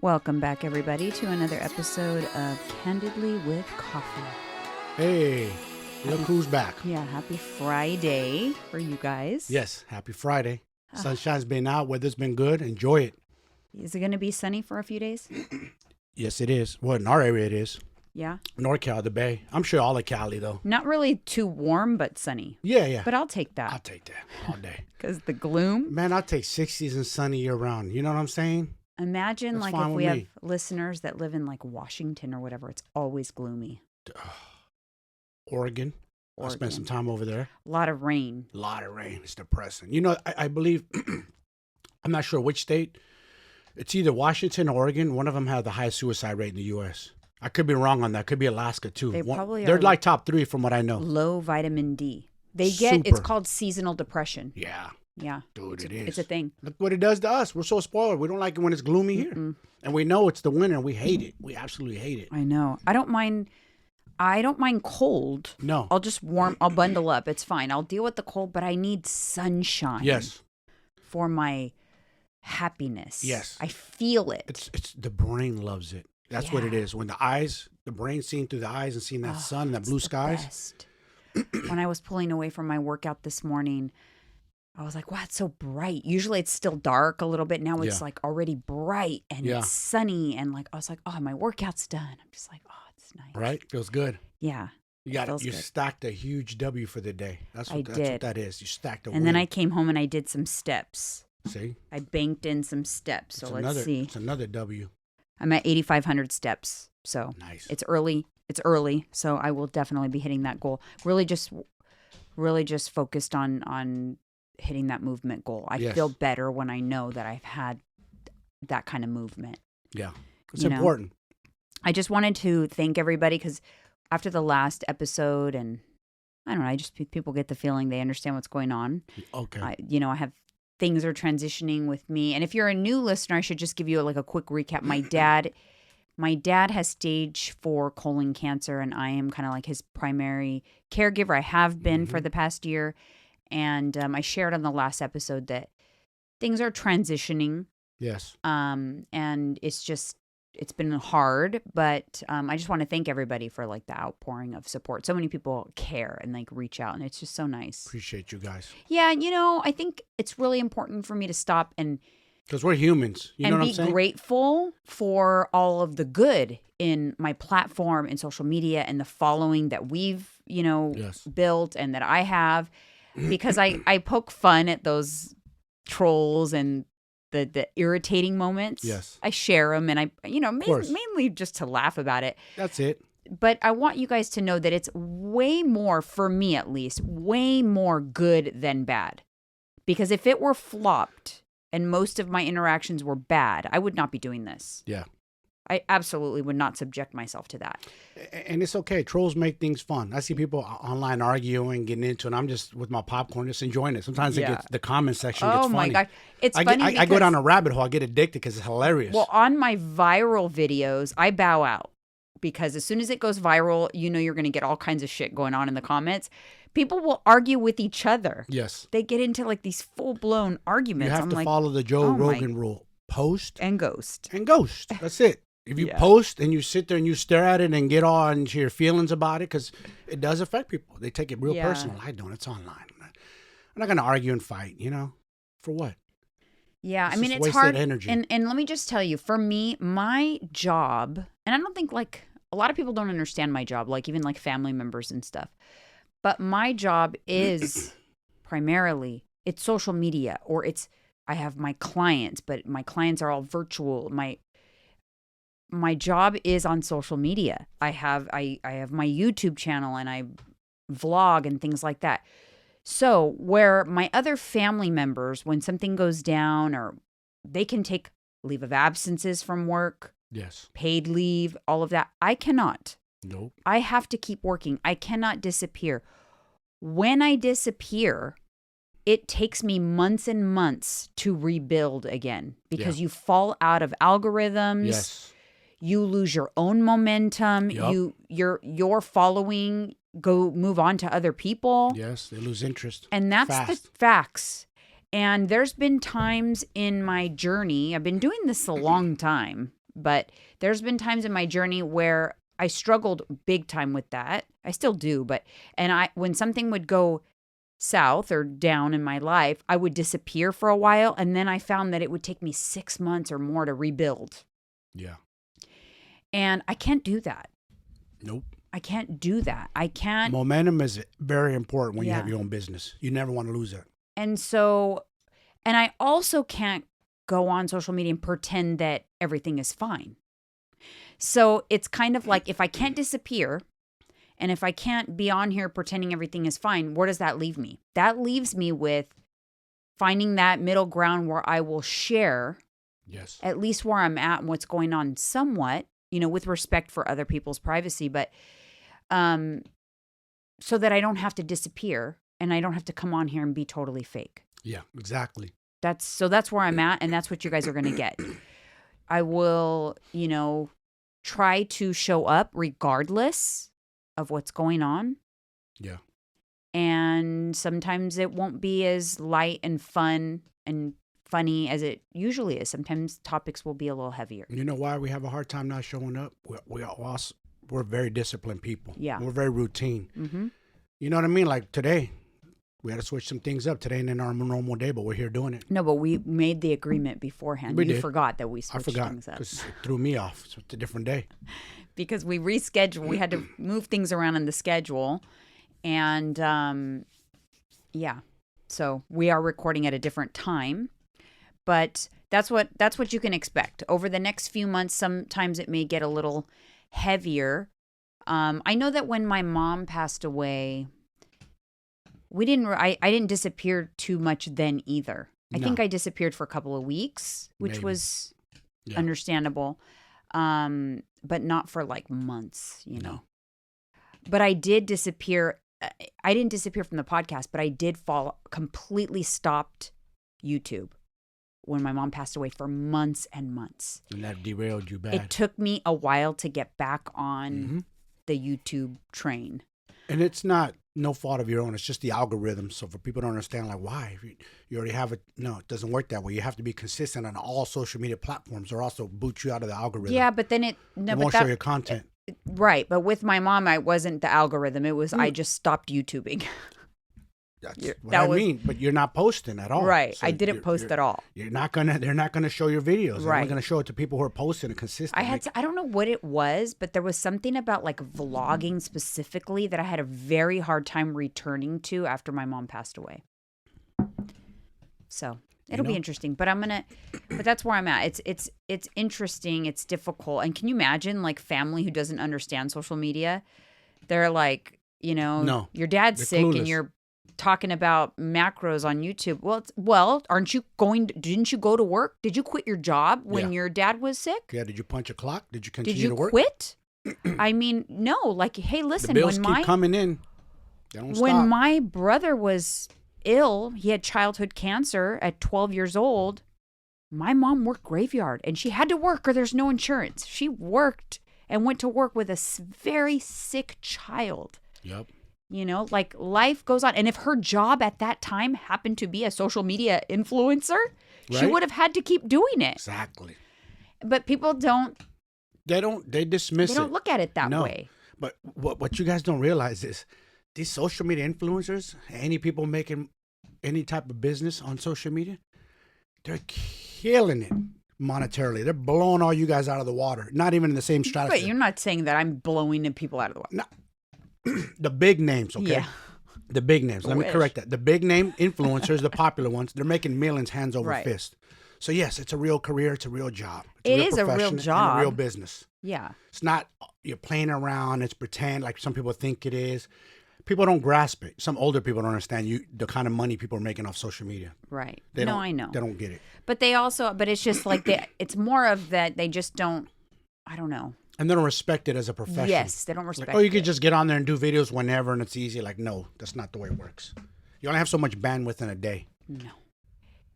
Welcome back, everybody, to another episode of Candidly with Coffee. Hey, look who's back. Yeah, happy Friday for you guys. Yes, happy Friday. Sunshine's been out, weather's been good. Enjoy it. Is it going to be sunny for a few days? Yes, it is. Well, in our area it is. Yeah. NorCal, the Bay. I'm sure all of Cali, though. Not really too warm, but sunny. Yeah. But I'll take that. I'll take that all day. Because the gloom. Man, I'll take 60s and sunny year round. You know what I'm saying? Imagine That's like fine if with we have me. listeners that live in like Washington or whatever, it's always gloomy. Oregon. I spent some time over there. A lot of rain. A lot of rain. It's depressing. You know, I believe, I'm not sure which state. It's either Washington or Oregon. One of them had the highest suicide rate in the U.S. I could be wrong on that. Could be Alaska, too. They're like top 3 from what I know. Low vitamin D. It's called seasonal depression. Yeah. Yeah. Dude, it is. It's a thing. Look what it does to us. We're so spoiled. We don't like it when it's gloomy here. And we know it's the winter. We hate it. We absolutely hate it. I know. I don't mind cold. No. I'll bundle up. It's fine. I'll deal with the cold, but I need sunshine. Yes. For my happiness. Yes. I feel it. It's the brain loves it. That's what it is. When the brain seeing through the eyes and seeing that sun, that blue skies. Best. When I was pulling away from my workout this morning, I was like, wow, it's so bright. Usually it's still dark a little bit. Now it's like already bright and it's sunny. And like, I was like, oh, my workout's done. I'm just like, oh, it's nice. Right? Feels good. Yeah. You stacked a huge W for the day. That's what that is. You stacked a win. And then I came home and I did some steps. See? I banked in some steps. So let's see. It's another W. I'm at 8,500 steps. So nice. It's early. So I will definitely be hitting that goal. Really just focused on hitting that movement goal. I feel better when I know that I've had that kind of movement. Yeah. It's important. I just wanted to thank everybody because after the last episode, and I don't know, people get the feeling they understand what's going on. Okay. I have things are transitioning with me. And if you're a new listener, I should just give you a quick recap. My dad has stage 4 colon cancer, and I am kind of like his primary caregiver. I have been for the past year. And I shared on the last episode that things are transitioning. Yes. And it's been hard, but I just want to thank everybody for like the outpouring of support. So many people care and like reach out, and it's just so nice. Appreciate you guys. Yeah, I think it's really important for me to stop and because we're humans, you know what I'm saying? Be grateful for all of the good in my platform and social media and the following that we've, built and that I have. Because I poke fun at those trolls and the irritating moments. Yes. I share them and mainly just to laugh about it. That's it. But I want you guys to know that it's way more, for me at least, way more good than bad. Because if it were flopped and most of my interactions were bad, I would not be doing this. Yeah. I absolutely would not subject myself to that. And it's okay. Trolls make things fun. I see people online arguing, getting into it. And I'm just with my popcorn, just enjoying it. Sometimes the comment section gets funny. Oh my God. It's funny. I go down a rabbit hole. I get addicted because it's hilarious. Well, on my viral videos, I bow out because as soon as it goes viral, you're going to get all kinds of shit going on in the comments. People will argue with each other. Yes. They get into like these full-blown arguments. You have to follow the Joe Rogan rule. Post. And ghost. That's it. If you post and you sit there and you stare at it and get all into your feelings about it, because it does affect people. They take it real personal. I don't. It's online. I'm not going to argue and fight, For what? Yeah, it's it's hard. Energy. And let me just tell you, for me, my job, and I don't think like a lot of people don't understand my job, like even like family members and stuff. But my job is primarily, it's social media or I have my clients, but my clients are all virtual. My job is on social media. I have my YouTube channel and I vlog and things like that. So where my other family members, when something goes down or they can take leave of absences from work, yes, paid leave, all of that, I cannot. Nope. I have to keep working. I cannot disappear. When I disappear, it takes me months and months to rebuild again because you fall out of algorithms. Yes. You lose your own momentum. Yep. Your following move on to other people. Yes, they lose interest. And that's the facts. And there's been times in my journey, I've been doing this a long time. But there's been times in my journey where I struggled big time with that. I still do, when something would go south or down in my life, I would disappear for a while, and then I found that it would take me 6 months or more to rebuild. Yeah. And I can't do that. Nope. I can't do that. I can't. Momentum is very important when you have your own business. You never want to lose it. And I also can't go on social media and pretend that everything is fine. So it's kind of like, if I can't disappear and if I can't be on here pretending everything is fine, where does that leave me? That leaves me with finding that middle ground where I will share at least where I'm at and what's going on somewhat, with respect for other people's privacy, but so that I don't have to disappear and I don't have to come on here and be totally fake. Yeah, exactly. That's where I'm at, and that's what you guys are going to get. I will, try to show up regardless of what's going on. Yeah. And sometimes it won't be as light and fun and funny as it usually is. Sometimes topics will be a little heavier. You know why we have a hard time not showing up? We're very disciplined people. Yeah. We're very routine. Mm-hmm. You know what I mean? Like today, we had to switch some things up. Today ain't in our normal day, but we're here doing it. No, but we made the agreement beforehand. You forgot that we switched things up. I forgot because it threw me off. So it's a different day. Because we rescheduled. We had to move things around in the schedule. And, so we are recording at a different time. But that's what you can expect. Over the next few months, sometimes it may get a little heavier. I know that when my mom passed away, I didn't disappear too much then either. I think I disappeared for a couple of weeks, which was understandable, but not for like months, know. But I did disappear. I didn't disappear from the podcast, but I did completely stopped YouTube when my mom passed away for months and months. And that derailed you bad. It took me a while to get back on the YouTube train. And it's not no fault of your own. It's just the algorithm. So for people to understand, like, why? You already have it. No, it doesn't work that way. You have to be consistent on all social media platforms or also boot you out of the algorithm. Yeah, but then it won't show your content. Right. But with my mom, I wasn't the algorithm. It was I just stopped YouTubing. That's what I mean. But you're not posting at all. Right. So I didn't post at all. They're not gonna show your videos. They're only gonna show it to people who are posting and consistent. I don't know what it was, but there was something about like vlogging specifically that I had a very hard time returning to after my mom passed away. So it'll be interesting. But but that's where I'm at. It's interesting, it's difficult. And can you imagine like family who doesn't understand social media? They're like, no, your dad's sick clueless. And you're talking about macros on YouTube. Didn't you go to work? Did you quit your job when your dad was sick? Yeah. Did you punch a clock? Did you continue to work? Did you quit? I mean, no. Like, hey, listen. The bills keep coming in. They don't stop. When my brother was ill, he had childhood cancer at 12 years old. My mom worked graveyard, and she had to work or there's no insurance. She worked and went to work with a very sick child. Yep. Like life goes on. And if her job at that time happened to be a social media influencer, she would have had to keep doing it. Exactly. But people don't. They dismiss it. They don't look at it that way. But what you guys don't realize is these social media influencers, any people making any type of business on social media, they're killing it monetarily. They're blowing all you guys out of the water. Not even in the same stratosphere. But you're not saying that I'm blowing people out of the water. No. The big names, okay? Yeah. The big names. Let me correct that. The big name influencers, the popular ones, they're making millions hands over fist. So, yes, it's a real career. It's a real job. It is a real job. And a real business. Yeah. It's not you're playing around. It's pretend like some people think it is. People don't grasp it. Some older people don't understand the kind of money people are making off social media. Right. I know. They don't get it. But it's just like, it's more of that they just don't, I don't know. And they don't respect it as a profession. Yes, they don't respect it. You could just get on there and do videos whenever and it's easy. Like, no, that's not the way it works. You only have so much bandwidth in a day. No.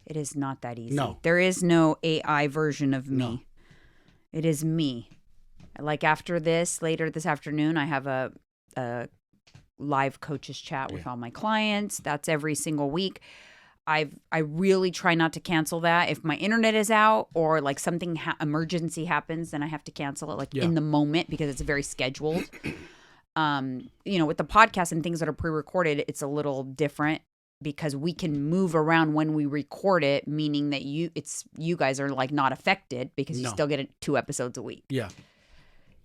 It is not that easy. No. There is no AI version of me. No. It is me. Like later this afternoon, I have a live coaches chat with all my clients. That's every single week. I really try not to cancel that. If my internet is out or like something emergency happens, then I have to cancel it in the moment because it's very scheduled. With the podcast and things that are pre-recorded, it's a little different because we can move around when we record it, meaning that you guys are like not affected because you still get 2 episodes a week. Yeah.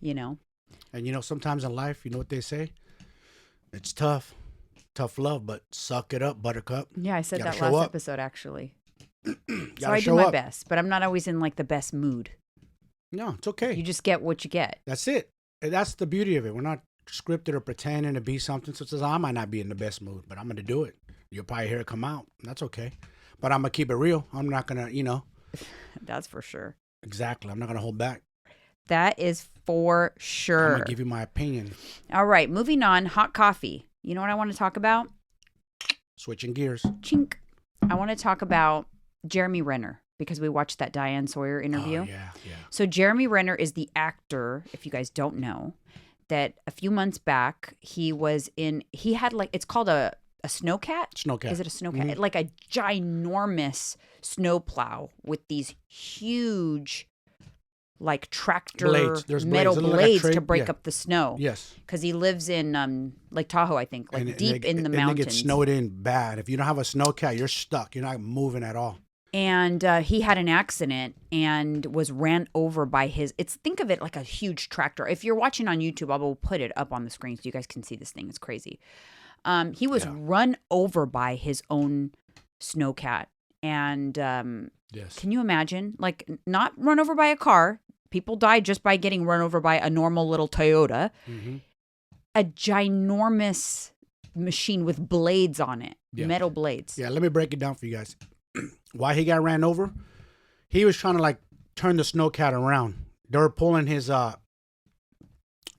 And sometimes in life, you know what they say? It's tough love, but suck it up, buttercup. Yeah, I said that last episode, actually. So I do my best, but I'm not always in like the best mood. No, it's okay. You just get what you get. That's it. And that's the beauty of it. We're not scripted or pretending to be something. So I might not be in the best mood, but I'm going to do it. You'll probably hear it come out. That's okay. But I'm going to keep it real. I'm not going to, That's for sure. Exactly. I'm not going to hold back. That is for sure. I'm going to give you my opinion. All right. Moving on. Hot coffee. You know what I want to talk about? Switching gears. Chink. I want to talk about Jeremy Renner because we watched that Diane Sawyer interview. Oh, yeah. So Jeremy Renner is the actor, if you guys don't know, that a few months back he had like, it's called a snowcat? Snowcat. Is it a snowcat? Mm-hmm. Like a ginormous snowplow with these huge like tractor metal blades to break up the snow. Yes. Because he lives in Lake Tahoe, I think, deep in the mountains. And it gets snowed in bad. If you don't have a snowcat, you're stuck. You're not moving at all. And he had an accident and was ran over by think of it like a huge tractor. If you're watching on YouTube, I will put it up on the screen so you guys can see this thing. It's crazy. He was run over by his own snowcat. And yes. Can you imagine? Like, not run over by a car. People die just by getting run over by a normal little Toyota. Mm-hmm. A ginormous machine with blades on it, metal blades. Yeah, let me break it down for you guys. Why he got ran over? He was trying to like turn the snowcat around. They were pulling his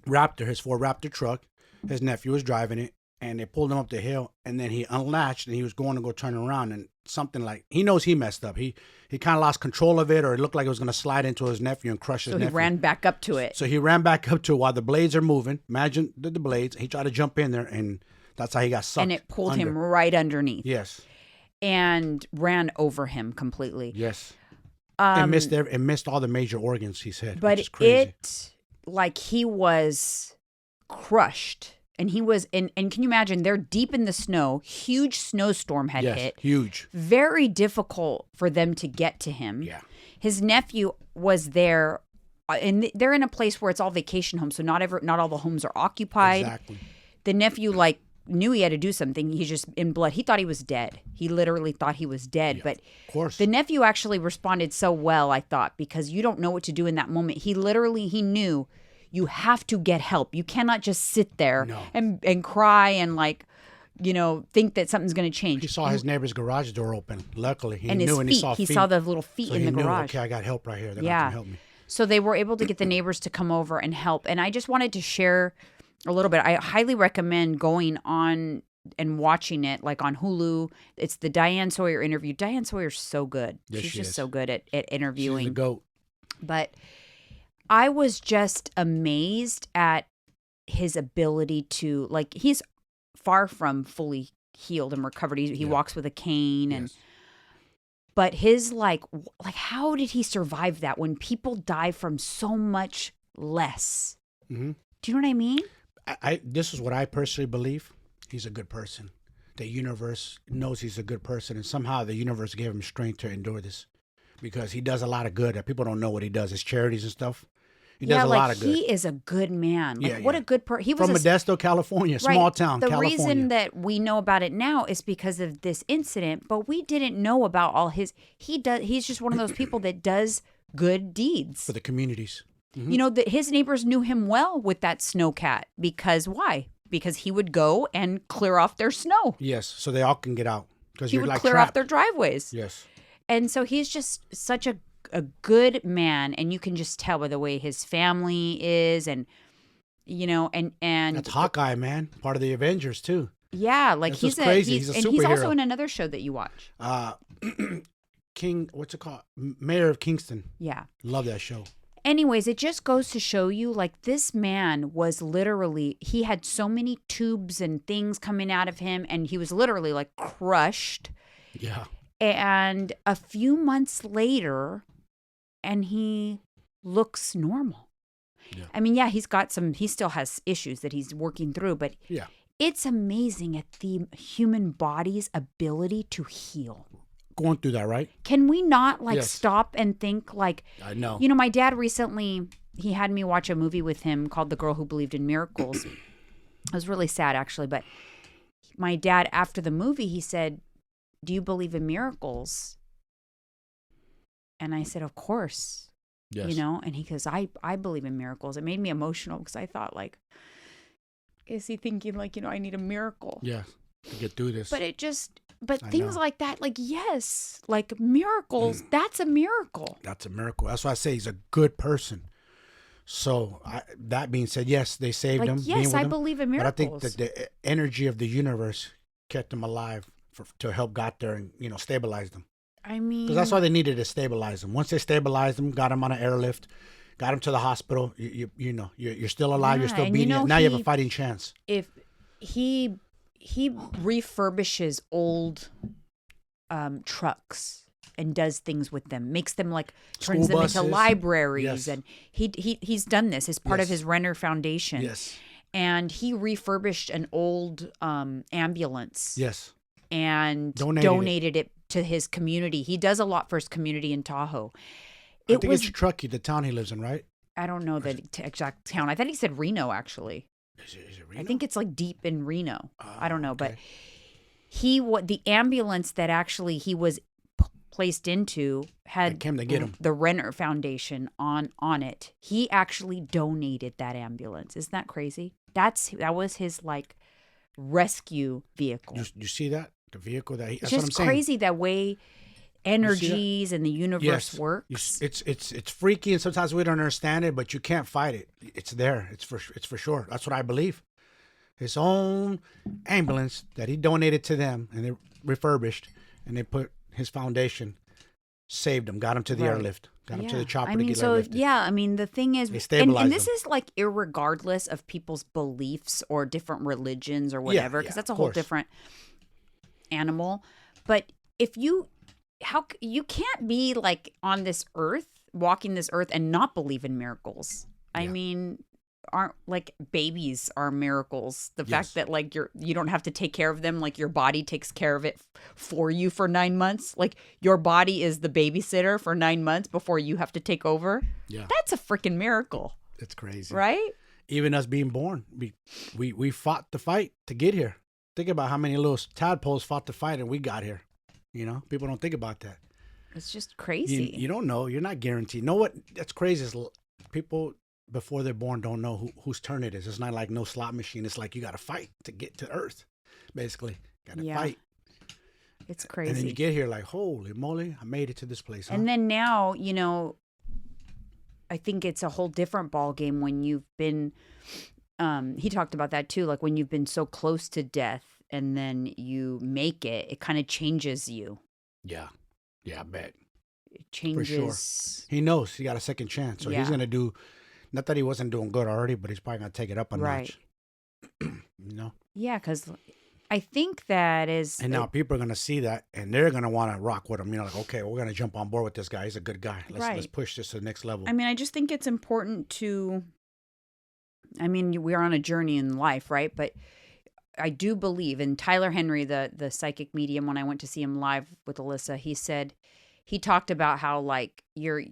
Raptor, his Ford Raptor truck. His nephew was driving it, and they pulled him up the hill. And then he unlatched, and he was going to go turn around, and something like he knows he messed up. He kind of lost control of it, or it looked like it was going to slide into his nephew and crush his nephew. So he ran back up to it. So he ran back up to it while the blades are moving. Imagine the blades. He tried to jump in there, and that's how he got sucked. And it pulled him right underneath. Yes. And ran over him completely. Yes. It missed all the major organs, he said. But which is crazy. He was crushed. And he was, and can you imagine, they're deep in the snow. Huge snowstorm had hit. Huge. Very difficult for them to get to him. Yeah. His nephew was there, and they're in a place where it's all vacation homes, so not all the homes are occupied. Exactly. The nephew, knew he had to do something. He's just in blood. He thought he was dead. He literally thought he was dead. Yeah, but of course. The nephew actually responded so well, I thought, because you don't know what to do in that moment. He knew you have to get help. You cannot just sit there and cry and think that something's going to change. He saw his neighbor's garage door open. Luckily, he saw the little feet in the garage. Okay, I got help right here. They're going to help me. So they were able to get the neighbors to come over and help. And I just wanted to share a little bit. I highly recommend going on and watching it, like on Hulu. It's the Diane Sawyer interview. Diane Sawyer's so good. Yes, She's just so good at interviewing. She's the GOAT. But I was just amazed at his ability to, he's far from fully healed and recovered. He walks with a cane and but his how did he survive that when people die from so much less? Mm-hmm. Do you know what I mean? This is what I personally believe. He's a good person. The universe knows he's a good person, and somehow the universe gave him strength to endure this because he does a lot of good. People don't know what he does. His charities and stuff. He does a lot of good. He is a good man. What a good person. He was from Modesto, California, small town, California. The reason that we know about it now is because of this incident, but we didn't know about all his. He's just one of those people that does good deeds for the communities. Mm-hmm. His neighbors knew him well with that snowcat because why? Because he would go and clear off their snow. Yes, so they all can get out. Because he would clear off their driveways. Yes. And so he's just such a good man, and you can just tell by the way his family is, and and that's Hawkeye, man, part of the Avengers too. Yeah, he's crazy. He's a superhero. He's also in another show that you watch. What's it called? Mayor of Kingston. Yeah, love that show. Anyways, it just goes to show you, this man was literally, he had so many tubes and things coming out of him, and he was literally, crushed. Yeah. And a few months later, and he looks normal. Yeah. I mean, yeah, he still has issues that he's working through, but Yeah. it's amazing at the human body's ability to heal. Going through that, right? Can we not Yes. stop and think I know. My dad recently, he had me watch a movie with him called The Girl Who Believed in Miracles. It was really sad actually, but my dad, after the movie, he said, "Do you believe in miracles?" And I said, "Of course." Yes. And he goes, I believe in miracles. It made me emotional because I thought is he thinking I need a miracle? Yes. To get through this. But things like that, yes, miracles, that's a miracle. That's a miracle. That's why I say he's a good person. So that being said, yes, they saved him. Yes, I believe in miracles. But I think that the energy of the universe kept him alive to help got there and, stabilize them. I mean, because that's why they needed to stabilize him. Once they stabilized him, got him on an airlift, got him to the hospital. You're still alive. You're still beating it. Now you have a fighting chance. If he refurbishes old trucks and does things with them, makes them turns them into libraries, yes. And he's done this as part of his Renner Foundation. Yes, and he refurbished an old ambulance. Yes, and donated it to his community. He does a lot for his community in Tahoe. I think it's Truckee, the town he lives in, right? I don't know the exact town. I thought he said Reno, actually. Is it Reno? I think it's deep in Reno. I don't know, okay. But the ambulance that actually he was placed into had came to get him. The Renner Foundation on it. He actually donated that ambulance. Isn't that crazy? That was his rescue vehicle. You see that? The vehicle that it's just crazy that way energies and the universe works. It's freaky, and sometimes we don't understand it, but you can't fight it. It's there. It's for sure. That's what I believe. His own ambulance that he donated to them, and they refurbished, and they put his foundation, saved him, got him to the airlift, got him to the chopper to get airlifted. Yeah, the thing is, and this is irregardless of people's beliefs or different religions or whatever, because that's a whole different animal. But if you can't be on this earth, walking this earth, and not believe in miracles. I mean, aren't babies are miracles. The fact that you don't have to take care of them, your body takes care of it for you for 9 months. Your body is the babysitter for 9 months before you have to take over. Yeah, that's a freaking miracle. It's crazy, right? Even us being born, we fought the fight to get here. Think about how many little tadpoles fought the fight and we got here. People don't think about that. It's just crazy. You don't know. You're not guaranteed. You know what? That's crazy. Is people before they're born don't know whose turn it is. It's not like no slot machine. It's you got to fight to get to Earth, basically. Got to fight. It's crazy. And then you get here holy moly, I made it to this place. Huh? And then now, I think it's a whole different ball game when you've been. He talked about that too. When you've been so close to death and then you make it, it kind of changes you. Yeah. Yeah, I bet. It changes. For sure. He knows he got a second chance. So he's going to do, not that he wasn't doing good already, but he's probably going to take it up a notch. Yeah, because I think that is. And now people are going to see that and they're going to want to rock with him. Okay, we're going to jump on board with this guy. He's a good guy. Let's push this to the next level. I just think it's important to. We are on a journey in life, right? But I do believe in Tyler Henry, the psychic medium. When I went to see him live with Alyssa, he talked about how you're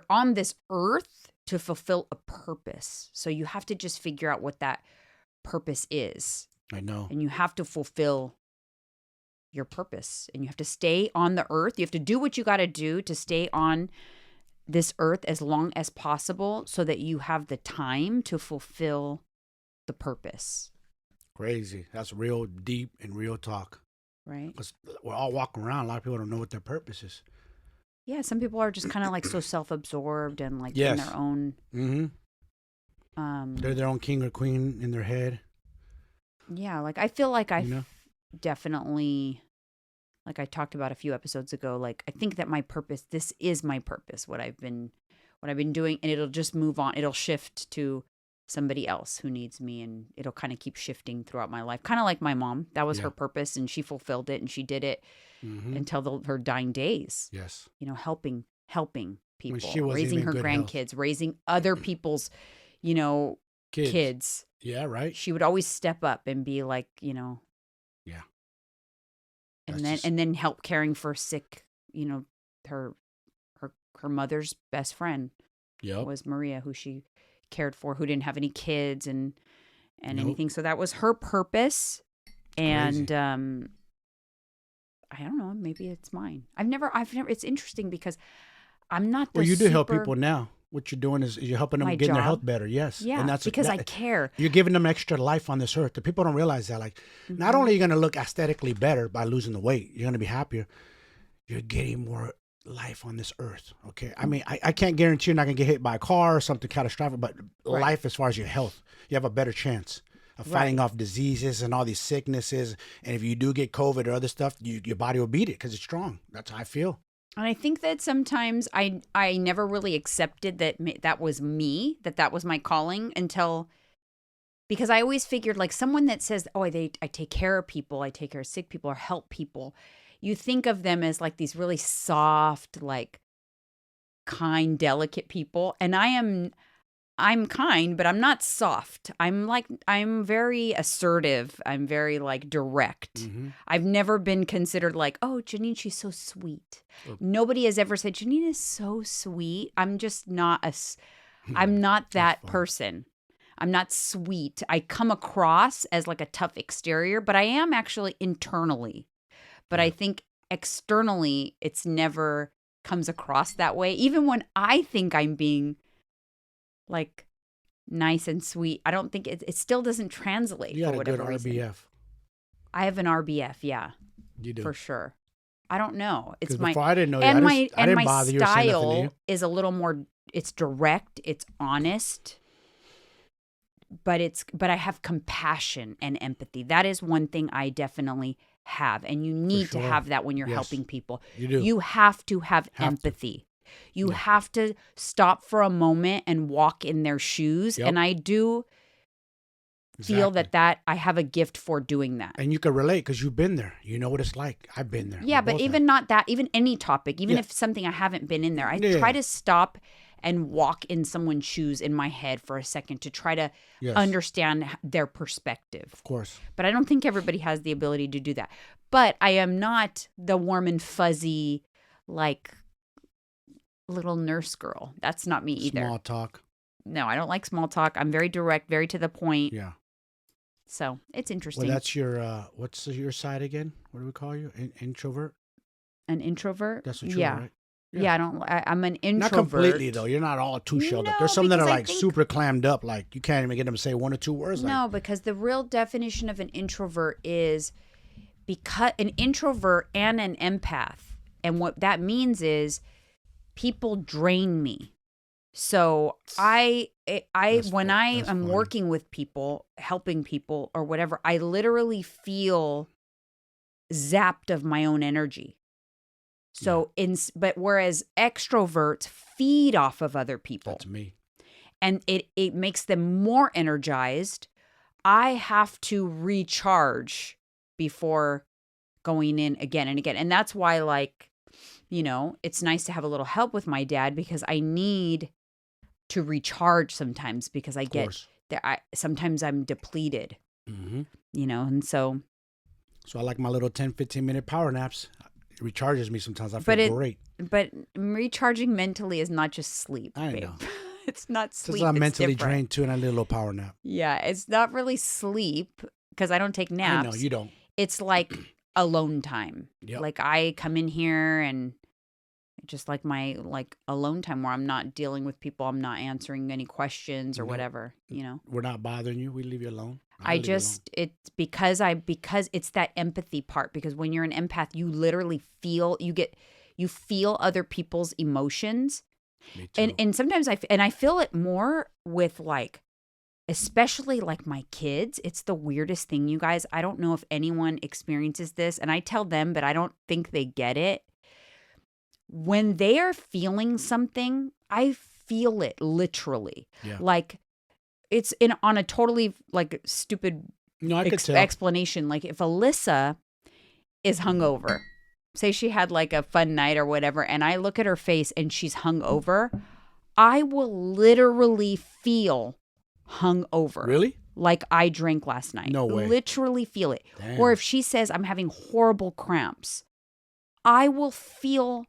on this earth to fulfill a purpose. So you have to just figure out what that purpose is. I know. And you have to fulfill your purpose, and you have to stay on the earth. You have to do what you got to do to stay on this earth as long as possible so that you have the time to fulfill the purpose. Crazy. That's real deep and real talk. Right. Because we're all walking around. A lot of people don't know what their purpose is. Yeah. Some people are just kind of so self-absorbed and in their own. Mm-hmm. They're their own king or queen in their head. Yeah. I feel like definitely, I talked about a few episodes ago, I think that my purpose, this is my purpose, what I've been doing, and it'll just move on. It'll shift to somebody else who needs me, and it'll kind of keep shifting throughout my life. Kind of like my mom. That was her purpose, and she fulfilled it, and she did it until her dying days. Yes. You know, helping people, she wasn't raising even her good grandkids, raising other people's, you know, kids. Yeah, right. She would always step up and be like, you know. Yeah. And then help caring for sick, you know, her mother's best friend was Maria, who she cared for, who didn't have any kids and anything. So that was her purpose. And I don't know, maybe it's mine. I've never, it's interesting because I'm not Well, you do help people now. What you're doing is you're helping them getting their health better. Yes. Yeah, and that's because I care. You're giving them extra life on this earth. The people don't realize that. Like, not only are you going to look aesthetically better by losing the weight, you're going to be happier. You're getting more life on this earth. Okay. I mean, I can't guarantee you're not going to get hit by a car or something catastrophic, but life as far as your health, you have a better chance of fighting off diseases and all these sicknesses. And if you do get COVID or other stuff, your body will beat it because it's strong. That's how I feel. And I think that sometimes I never really accepted that was me, that was my calling until, because I always figured like someone that says, oh, I take care of people, I take care of sick people or help people. You think of them as like these really soft, like kind, delicate people. And I'm kind, but I'm not soft. I'm very assertive. I'm very like direct. Mm-hmm. I've never been considered like, oh, Janine, she's so sweet. Nobody has ever said, Janine is so sweet. I'm just not I'm not that person. I'm not sweet. I come across as like a tough exterior, but I am actually internally. But I think externally, it's never comes across that way. Even when I think I'm being like nice and sweet, I don't think it still doesn't translate. You got for a good whatever reason. RBF. I have an RBF, yeah. You do. For sure. I don't know. It's my before I didn't know and you. my I didn't bother you or say nothing to style you. is a little more, it's direct, it's honest. But I have compassion and empathy. That is one thing I definitely have, and you need to have that when you're helping people. You do. You have to have empathy. You have to stop for a moment and walk in their shoes. And I do feel that I have a gift for doing that. And you can relate because you've been there. You know what it's like. I've been there. Yeah, but even not that, even any topic, even if something I haven't been in there, I try to stop and walk in someone's shoes in my head for a second to try to understand their perspective. Of course. But I don't think everybody has the ability to do that. But I am not the warm and fuzzy, like, little nurse girl. That's not me either. Small talk. No, I don't like small talk. I'm very direct, very to the point. Yeah. So it's interesting. Well, that's your, what's your side again? What do we call you? Introvert? An introvert? That's what you are, right? Yeah, I'm an introvert. Not completely, though. You're not all too shelled up. There's some that are like super clammed up. Like you can't even get them to say one or two words. No, because the real definition of an introvert is because an introvert and an empath. And what that means is people drain me. So when I am working with people, helping people or whatever, I literally feel zapped of my own energy. So but whereas extroverts feed off of other people. That's me. And it makes them more energized. I have to recharge before going in again and again. And that's why, like, you know, it's nice to have a little help with my dad because I need to recharge sometimes because I get there. Sometimes I'm depleted, you know, and so I like my little 10, 15-minute power naps. It recharges me sometimes. I feel great. But recharging mentally is not just sleep. I know. It's not sleep. Because I'm mentally drained too, and I need a little power nap. Yeah, it's not really sleep because I don't take naps. I know, you don't. It's like alone time. Yep. Like I come in here and just like my alone time where I'm not dealing with people. I'm not answering any questions or whatever, you know. We're not bothering you. We leave you alone. It's because it's that empathy part, because when you're an empath, you literally feel, you feel other people's emotions. Me too. And sometimes I feel it more with like, especially like my kids. It's the weirdest thing, you guys. I don't know if anyone experiences this, and I tell them, but I don't think they get it. When they are feeling something, I feel it literally. Yeah. Like it's on a totally like stupid explanation. Like if Alyssa is hungover, say she had like a fun night or whatever, and I look at her face and she's hungover, I will literally feel hungover. Really? Like I drank last night. No way. Literally feel it. Damn. Or if she says I'm having horrible cramps, I will feel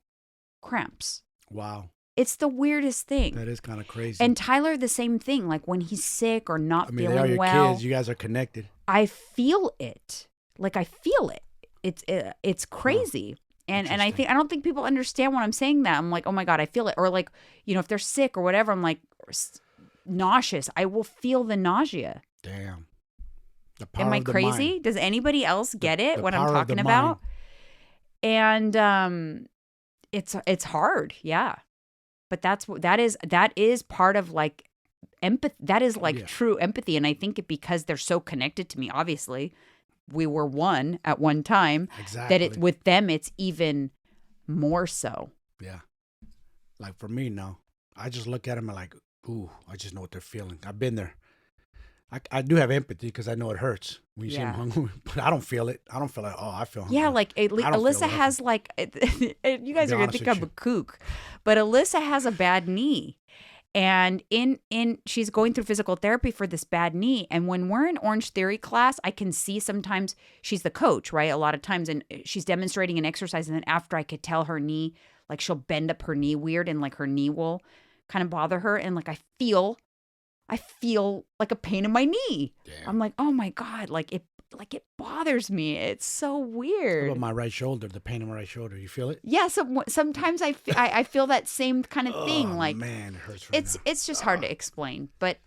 cramps. Wow. It's the weirdest thing. That is kind of crazy. And Tyler, the same thing. Like when he's sick or not feeling they are your well. kids. You guys are connected. I feel it. Like I feel it. It's crazy. And I don't think people understand when I'm saying that. I'm like, oh my God, I feel it. Or like, if they're sick or whatever, I'm like nauseous. I will feel the nausea. Damn. Am I crazy? Mind. Does anybody else get it? What I'm talking about? And it's hard, yeah. But that is part of like empathy. That is like true empathy, and I think because they're so connected to me. Obviously, we were one at one time. Exactly. That with them, it's even more so. Yeah. Like for me, no. I just look at them and like, ooh, I just know what they're feeling. I've been there. I do have empathy because I know it hurts when you see them hungry, but I don't feel it. I don't feel like, oh, I feel hungry. Yeah, like Alyssa has like, you guys are going to think I'm a kook, but Alyssa has a bad knee. And she's going through physical therapy for this bad knee. And when we're in Orange Theory class, I can see sometimes she's the coach, right? A lot of times, and she's demonstrating an exercise. And then after I could tell her knee, like she'll bend up her knee weird and like her knee will kind of bother her. And like I feel like a pain in my knee. Damn. I'm like, oh my God, like it bothers me. It's so weird. What about my right shoulder, the pain in my right shoulder? You feel it? Yeah. So sometimes I feel that same kind of thing. Oh, like, man, it hurts it's just hard to explain. But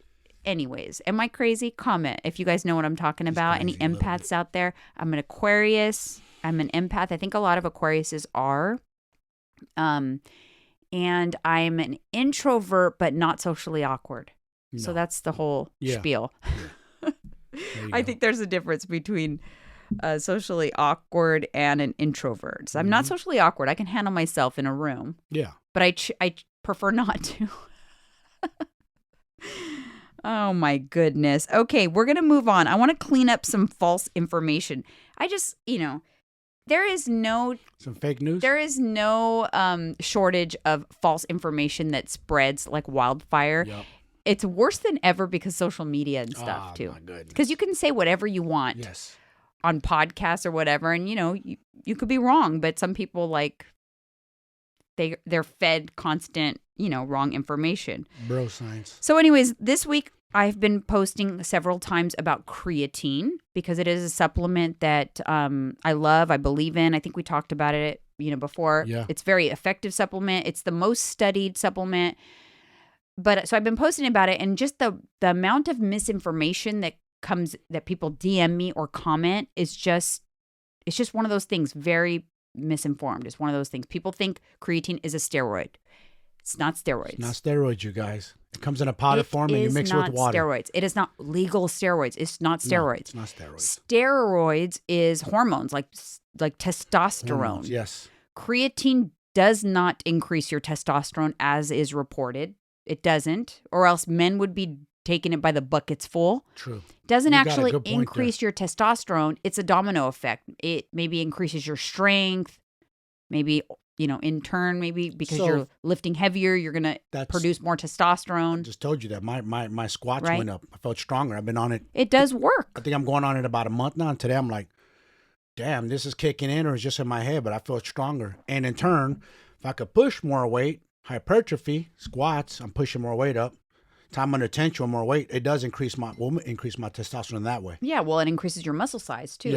anyways, am I crazy? Comment if you guys know what I'm talking about. Any empaths out there? I'm an Aquarius. I'm an empath. I think a lot of Aquariuses are. And I'm an introvert, but not socially awkward. No. So that's the whole spiel. Yeah. I think there's a difference between socially awkward and an introvert. So I'm not socially awkward. I can handle myself in a room. Yeah. But I prefer not to. Oh, my goodness. Okay, we're going to move on. I want to clean up some false information. I just, there is no... Some fake news? There is no shortage of false information that spreads like wildfire. Yep. It's worse than ever because social media and stuff, too. My goodness. Because you can say whatever you want on podcasts or whatever. And, you could be wrong. But some people, like, they're fed constant, wrong information. Bro science. So anyways, this week I've been posting several times about creatine because it is a supplement that I love, I believe in. I think we talked about it, before. Yeah. It's a very effective supplement. It's the most studied supplement. But so I've been posting about it, and just the amount of misinformation that people DM me or comment is it's just one of those things, very misinformed. It's one of those things. People think creatine is a steroid. It's not steroids. It's not steroids, you guys. It comes in a powder form and you mix it with water. Steroids. It is not legal steroids. It's not steroids. No, it's not steroids. Steroids is hormones like testosterone. Hormones, yes. Creatine does not increase your testosterone as is reported. It doesn't, or else men would be taking it by the buckets full. True. Doesn't actually increase your testosterone. It's a domino effect. It maybe increases your strength. Maybe, in turn, maybe because you're lifting heavier, you're going to produce more testosterone. I just told you that. My squats went up. I felt stronger. I've been on it. It does work. I think I'm going on it about a month now. And today I'm like, damn, this is kicking in, or it's just in my head, but I feel stronger. And in turn, if I could push more weight, hypertrophy, squats, I'm pushing more weight up. Time under tension, more weight, it does increase my testosterone that way. Yeah, well, it increases your muscle size too.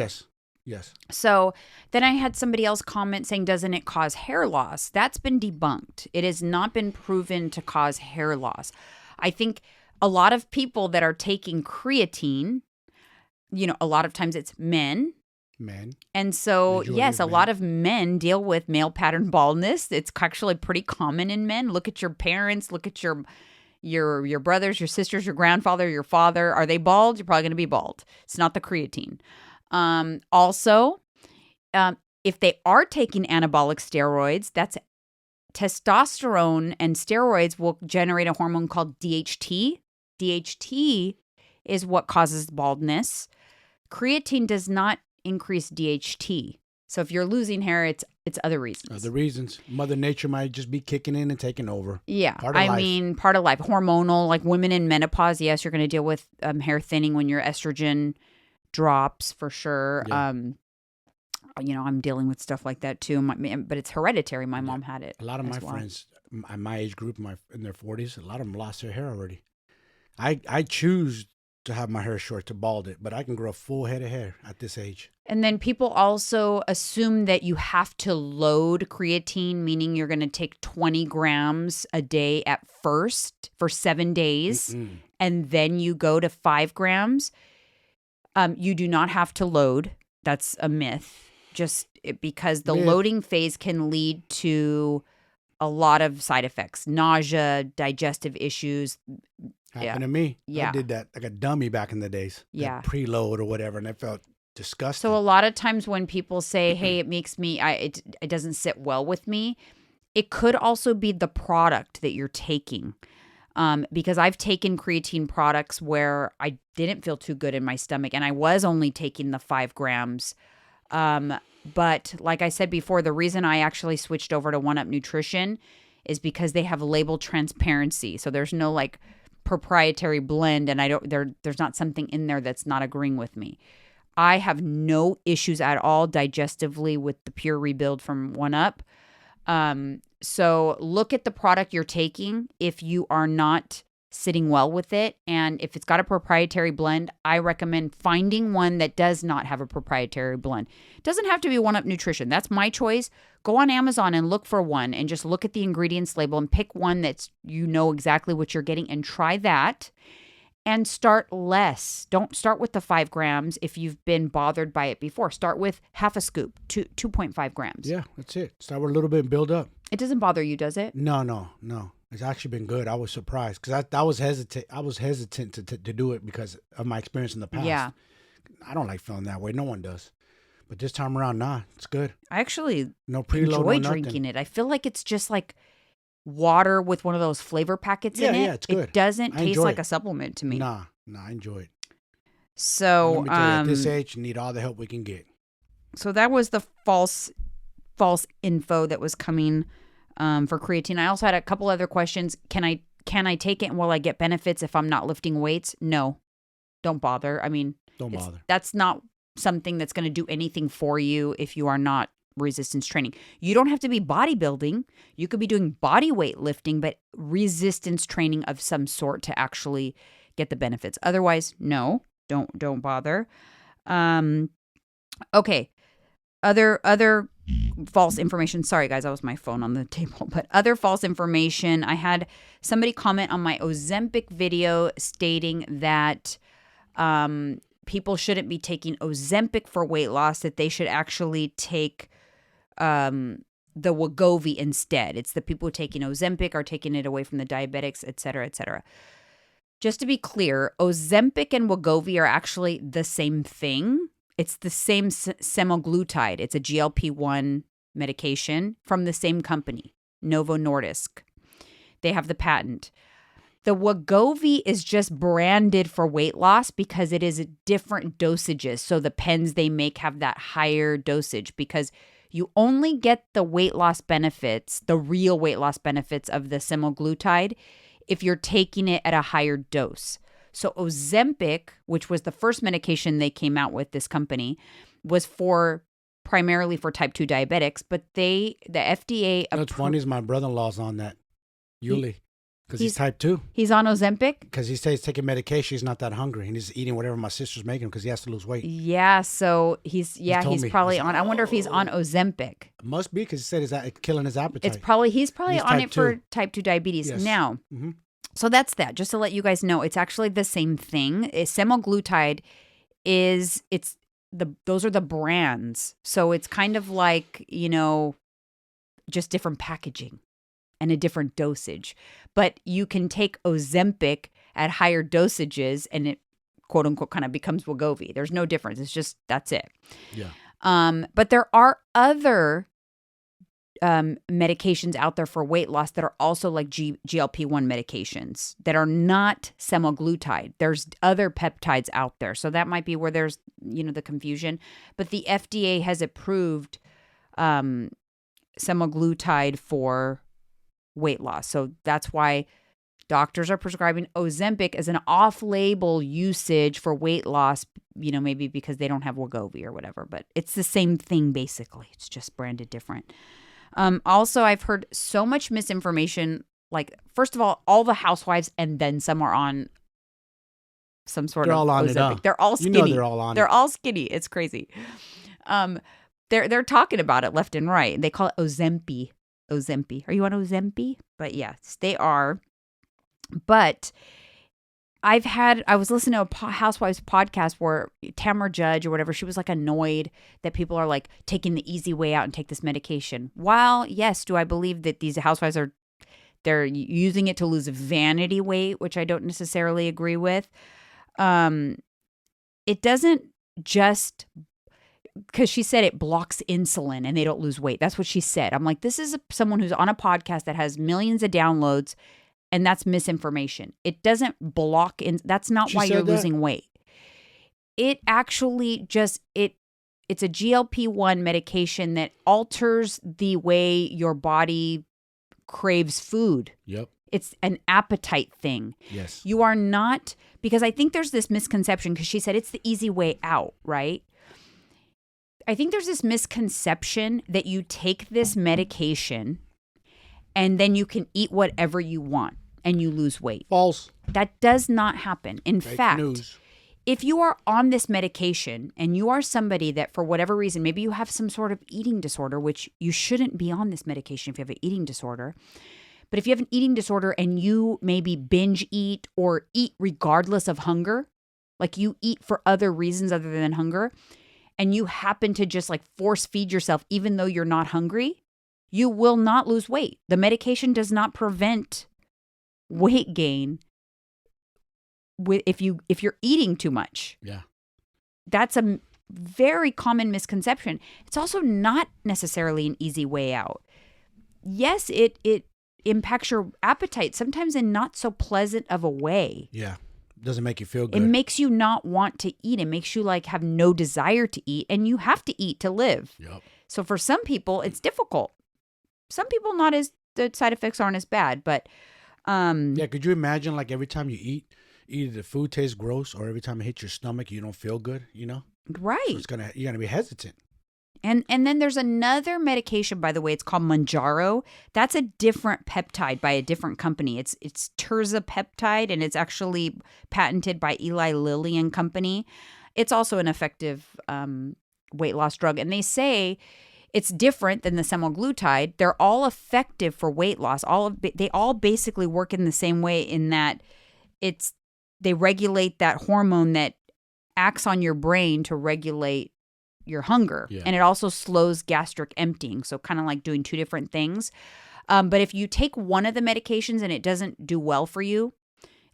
Yes. So then I had somebody else comment saying, doesn't it cause hair loss? That's been debunked. It has not been proven to cause hair loss. I think a lot of people that are taking creatine, a lot of times it's men. And so, yes, a lot of men deal with male pattern baldness. It's actually pretty common in men. Look at your parents. Look at your brothers, your sisters, your grandfather, your father. Are they bald? You're probably going to be bald. It's not the creatine. Also, if they are taking anabolic steroids, that's testosterone, and steroids will generate a hormone called DHT. DHT is what causes baldness. Creatine does not increase DHT. So if you're losing hair, it's other reasons. Other reasons. Mother Nature might just be kicking in and taking over. Yeah. Part of life. Part of life. Hormonal, like women in menopause, yes, you're going to deal with hair thinning when your estrogen drops for sure. Yeah. I'm dealing with stuff like that too. But it's hereditary. My mom had it. A lot of my friends in my age group, in their 40s, a lot of them lost their hair already. I choose to have my hair short, to bald it, but I can grow a full head of hair at this age. And then people also assume that you have to load creatine, meaning you're going to take 20 grams a day at first for 7 days, and then you go to 5 grams. You do not have to load. That's a myth. Because the loading phase can lead to a lot of side effects, nausea, digestive issues. Happened to me. Yeah. I did that like a dummy back in the days. Yeah. Preload or whatever, and it felt disgusting. So a lot of times when people say, hey, it makes me, it doesn't sit well with me, it could also be the product that you're taking. Because I've taken creatine products where I didn't feel too good in my stomach, and I was only taking the 5 grams. But like I said before, the reason I actually switched over to 1UP Nutrition is because they have label transparency. So there's no like proprietary blend, and there's not something in there that's not agreeing with me. I have no issues at all digestively with the Pure Rebuild from 1UP. So look at the product you're taking if you are not sitting well with it. And if it's got a proprietary blend, I recommend finding one that does not have a proprietary blend. It doesn't have to be 1UP Nutrition. That's my choice. Go on Amazon and look for one and just look at the ingredients label and pick one that's, exactly what you're getting, and try that. And start less. Don't start with the 5 grams if you've been bothered by it before. Start with half a scoop, 2.5 grams. Yeah, that's it. Start with a little bit and build up. It doesn't bother you, does it? No. It's actually been good. I was surprised because I was hesitant. I was hesitant to do it because of my experience in the past. Yeah. I don't like feeling that way. No one does. But this time around, it's good. I actually no preload, enjoy drinking it. I feel like it's just like water with one of those flavor packets in it. Yeah, it's good. It doesn't taste like a supplement to me. Nah, I enjoy it. So, let me tell you, at this age, you need all the help we can get. So that was the false info that was coming for creatine. I also had a couple other questions. Can I take it and will I get benefits if I'm not lifting weights? No, don't bother. Don't bother. That's not something that's going to do anything for you if you are not resistance training. You don't have to be bodybuilding. You could be doing body weight lifting, but resistance training of some sort to actually get the benefits. Otherwise, no, don't bother. Okay. Other false information. Sorry, guys, that was my phone on the table. But other false information. I had somebody comment on my Ozempic video stating that people shouldn't be taking Ozempic for weight loss, that they should actually take the Wegovy instead. It's the people taking Ozempic are taking it away from the diabetics, et cetera, et cetera. Just to be clear, Ozempic and Wegovy are actually the same thing. It's the same semaglutide. It's a GLP-1 medication from the same company, Novo Nordisk. They have the patent. The Wegovy is just branded for weight loss because it is different dosages. So the pens they make have that higher dosage because you only get the weight loss benefits, the real weight loss benefits of the semaglutide if you're taking it at a higher dose. So Ozempic, which was the first medication they came out with, this company, was primarily for type 2 diabetics, but the FDA... What's funny is my brother-in-law's on that, Yuli, because he's type 2. He's on Ozempic? Because he says he's taking medication, he's not that hungry, and he's eating whatever my sister's making him because he has to lose weight. Yeah, so he's probably on... I wonder if he's on Ozempic. Must be, because he said it's killing his appetite. He's probably on it for type 2 diabetes. Yes. Now... Mm-hmm. So that's that. Just to let you guys know, it's actually the same thing. Semaglutide those are the brands. So it's kind of like, just different packaging and a different dosage. But you can take Ozempic at higher dosages and it, quote unquote, kind of becomes Wegovy. There's no difference. It's just, that's it. Yeah. But there are other medications out there for weight loss that are also like GLP-1 medications that are not semaglutide. There's other peptides out there. So that might be where there's, the confusion. But the FDA has approved semaglutide for weight loss. So that's why doctors are prescribing Ozempic as an off-label usage for weight loss, maybe because they don't have Wegovy or whatever. But it's the same thing, basically. It's just branded different. Also, I've heard so much misinformation. Like, first of all the housewives and then some are on some sort they're of all on Ozempic. it. They're all skinny. They're all on They're it. all skinny. It's crazy. They're talking about it left and right. They call it Ozempi. Are you on Ozempi? But yes, they are. But I was listening to a Housewives podcast where Tamara Judge or whatever, she was like annoyed that people are like taking the easy way out and take this medication. While, yes, do I believe that these housewives they're using it to lose vanity weight, which I don't necessarily agree with. It doesn't just, because she said it blocks insulin and they don't lose weight. That's what she said. I'm like, this is someone who's on a podcast that has millions of downloads. And that's misinformation. It doesn't block that's not why you're losing weight. It actually it's a GLP-1 medication that alters the way your body craves food. Yep. It's an appetite thing. Yes. You are not, because I think there's this misconception, because she said it's the easy way out, right? I think there's this misconception that you take this medication and then you can eat whatever you want and you lose weight. False. That does not happen. In fact, news. If you are on this medication and you are somebody that for whatever reason, maybe you have some sort of eating disorder, which you shouldn't be on this medication if you have an eating disorder. But if you have an eating disorder and you maybe binge eat or eat regardless of hunger, like you eat for other reasons other than hunger, and you happen to just like force feed yourself even though you're not hungry, you will not lose weight. The medication does not prevent weight gain if you're eating too much. Yeah. That's a very common misconception. It's also not necessarily an easy way out. Yes, it impacts your appetite, sometimes in not so pleasant of a way. Yeah. It doesn't make you feel good. It makes you not want to eat. It makes you like have no desire to eat, and you have to eat to live. Yep. So for some people, it's difficult. Some people the side effects aren't as bad, but yeah, could you imagine like every time you eat, either the food tastes gross or every time it hits your stomach, you don't feel good, Right. So you're going to be hesitant. And then there's another medication, by the way, it's called Mounjaro. That's a different peptide by a different company. It's tirzepatide, and it's actually patented by Eli Lilly and Company. It's also an effective weight loss drug. And they say it's different than the semaglutide. They're all effective for weight loss. They all basically work in the same way in that they regulate that hormone that acts on your brain to regulate your hunger. Yeah. And it also slows gastric emptying. So kind of like doing two different things. But if you take one of the medications and it doesn't do well for you,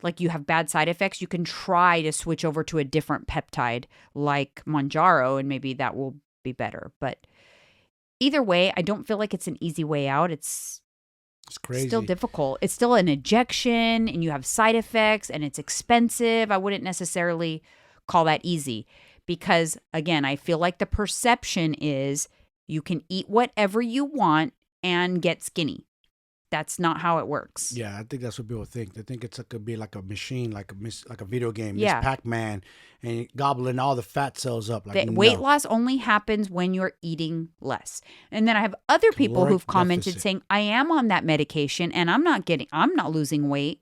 like you have bad side effects, you can try to switch over to a different peptide like Mounjaro, and maybe that will be better. But either way, I don't feel like it's an easy way out. It's crazy. Still difficult. It's still an injection and you have side effects and it's expensive. I wouldn't necessarily call that easy because, again, I feel like the perception is you can eat whatever you want and get skinny. That's not how it works. Yeah, I think that's what people think. They think it could be like a machine, like a video game, yeah. Miss Pac-Man, and gobbling all the fat cells up. Like, weight loss only happens when you're eating less. And then I have other people who've commented saying, I am on that medication and I'm not losing weight.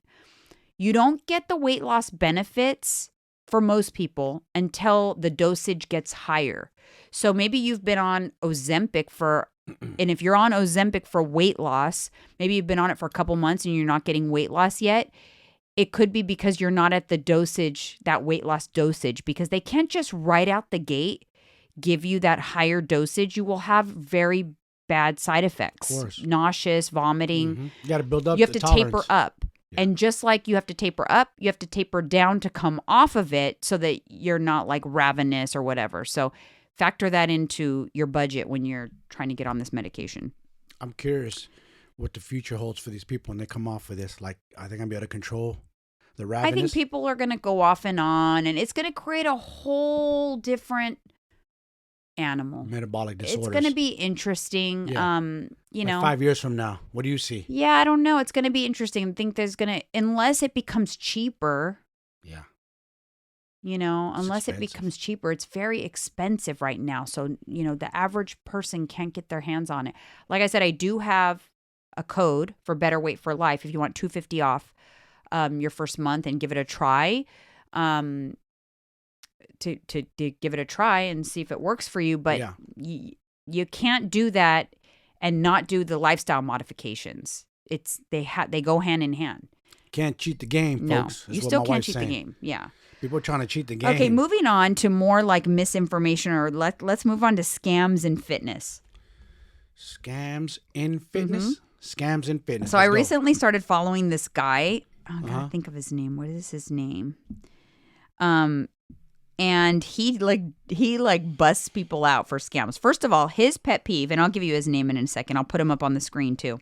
You don't get the weight loss benefits for most people until the dosage gets higher. So maybe you've been on Ozempic and if you're on Ozempic for weight loss, maybe you've been on it for a couple months and you're not getting weight loss yet. It could be because you're not at the dosage, that weight loss dosage, because they can't just right out the gate give you that higher dosage. You will have very bad side effects. Of course. Nauseous, vomiting. Mm-hmm. You got to build up. You have to tolerance. taper up. Yeah. And just like you have to taper up, you have to taper down to come off of it so that you're not like ravenous or whatever. So factor that into your budget when you're trying to get on this medication. I'm curious what the future holds for these people when they come off of this. Like, are they going to be able to control the ravenous? I think people are going to go off and on, and it's going to create a whole different animal. Metabolic disorders. It's going to be interesting. Yeah. You know, 5 years from now, what do you see? Yeah, I don't know. It's going to be interesting. I think there's going to, unless it becomes cheaper. Yeah. You know, unless it becomes cheaper, it's very expensive right now. So, you know, the average person can't get their hands on it. Like I said, I do have a code for Better Weight for Life if you want $250 off your first month and give it a try. To give it a try and see if it works for you. But you can't do that and not do the lifestyle modifications. They go hand in hand. Can't cheat the game, folks. No, you still can't cheat the game. Yeah. People are trying to cheat the game. Okay, moving on to more like misinformation, or let's move on to scams in fitness. Scams in fitness? Mm-hmm. Scams in fitness. So I recently started following this guy. I gotta think of his name. What is his name? And he busts people out for scams. First of all, his pet peeve, and I'll give you his name in a second. I'll put him up on the screen too.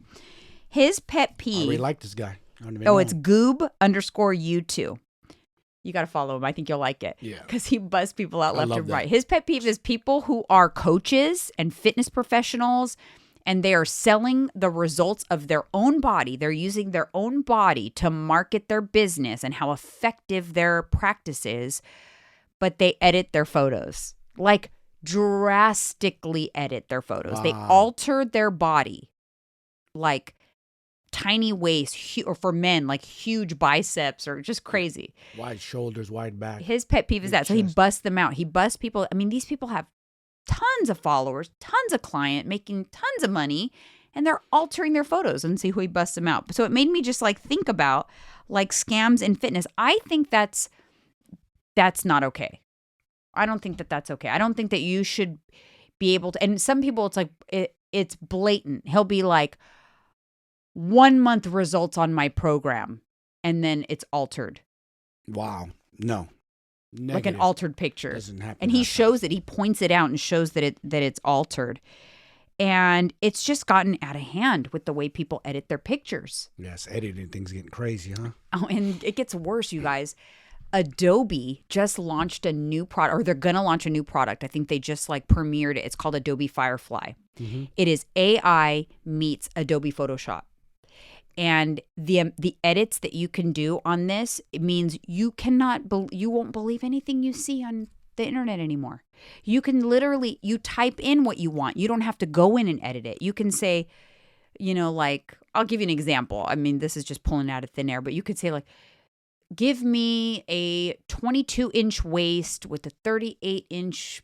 His pet peeve. I really like this guy. It's Goob_U2. You got to follow him. I think you'll like it. Yeah. Because he busts people out left and right. His pet peeve is people who are coaches and fitness professionals, and they are selling the results of their own body. They're using their own body to market their business and how effective their practice is, but they edit their photos. Like, drastically edit their photos. Wow. They alter their body. Like, tiny waist, or for men, like huge biceps, or just crazy. Wide shoulders, wide back. His pet peeve is that. So he busts them out. He busts people. I mean, these people have tons of followers, tons of clients, making tons of money, and they're altering their photos, and see who he busts them out. So it made me just like think about like scams in fitness. I think that's not okay. I don't think that that's okay. I don't think that you should be able to. And some people, it's like it's blatant. He'll be like, 1 month results on my program, and then it's altered. Wow. No. Negative. Like an altered picture. Doesn't happen. And he shows it. He points it out and shows that it's altered. And it's just gotten out of hand with the way people edit their pictures. Yes, editing things getting crazy, huh? Oh, and it gets worse, you guys. Adobe just launched a new product, or they're going to launch a new product. I think they just like premiered it. It's called Adobe Firefly. Mm-hmm. It is AI meets Adobe Photoshop. And the edits that you can do on this, it means you won't believe anything you see on the internet anymore. You can literally, you type in what you want. You don't have to go in and edit it. You can say, you know, like, I'll give you an example. I mean, this is just pulling out of thin air, but you could say like, give me a 22-inch waist with a 38-inch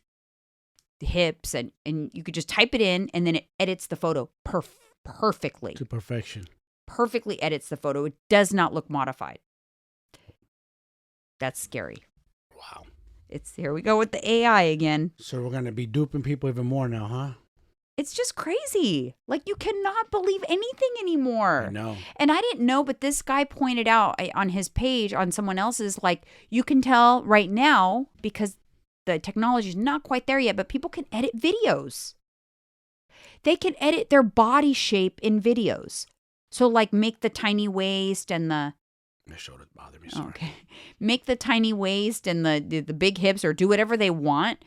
hips, and you could just type it in, and then it edits the photo perfectly. To perfection. Perfectly edits the photo. It does not look modified. That's scary. Wow. Here we go with the AI again. So we're going to be duping people even more now, huh? It's just crazy. Like, you cannot believe anything anymore. I know. And I didn't know, but this guy pointed out on his page, on someone else's, like, you can tell right now, because the technology is not quite there yet, but people can edit videos. They can edit their body shape in videos. So, like, make the tiny waist and the... My shoulders bother me, sorry. Okay. Make the tiny waist and the big hips, or do whatever they want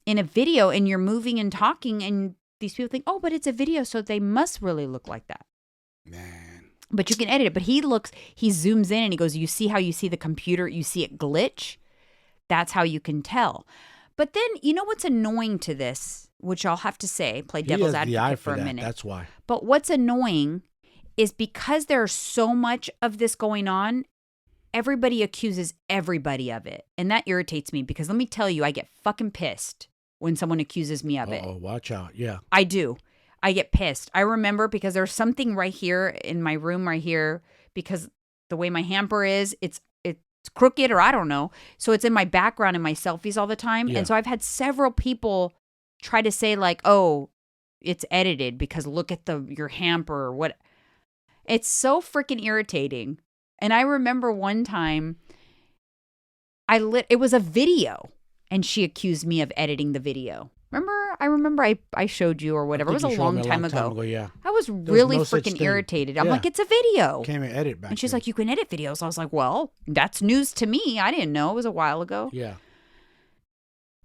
in a video, and you're moving and talking, and these people think, oh, but it's a video, so they must really look like that. Man. But you can edit it. But he zooms in, and he goes, you see how you see the computer, you see it glitch? That's how you can tell. But then, you know what's annoying to this, which I'll have to say, play devil's advocate for a minute. That's why. But what's annoying is because there's so much of this going on, everybody accuses everybody of it. And that irritates me, because let me tell you, I get fucking pissed when someone accuses me of it. Oh, watch out. Yeah. I do. I get pissed. I remember, because there's something right here in my room right here, because the way my hamper is, it's crooked, or I don't know. So it's in my background in my selfies all the time. Yeah. And so I've had several people try to say like, oh, it's edited because look at your hamper or what. It's so freaking irritating. And I remember one time it was a video, and she accused me of editing the video. I remember I showed you or whatever. It was a long time ago. Yeah. I was really no freaking irritated. I'm like, it's a video. Can't even edit back And she's then. like, you can edit videos. I was like, well, that's news to me. I didn't know. It was a while ago. Yeah.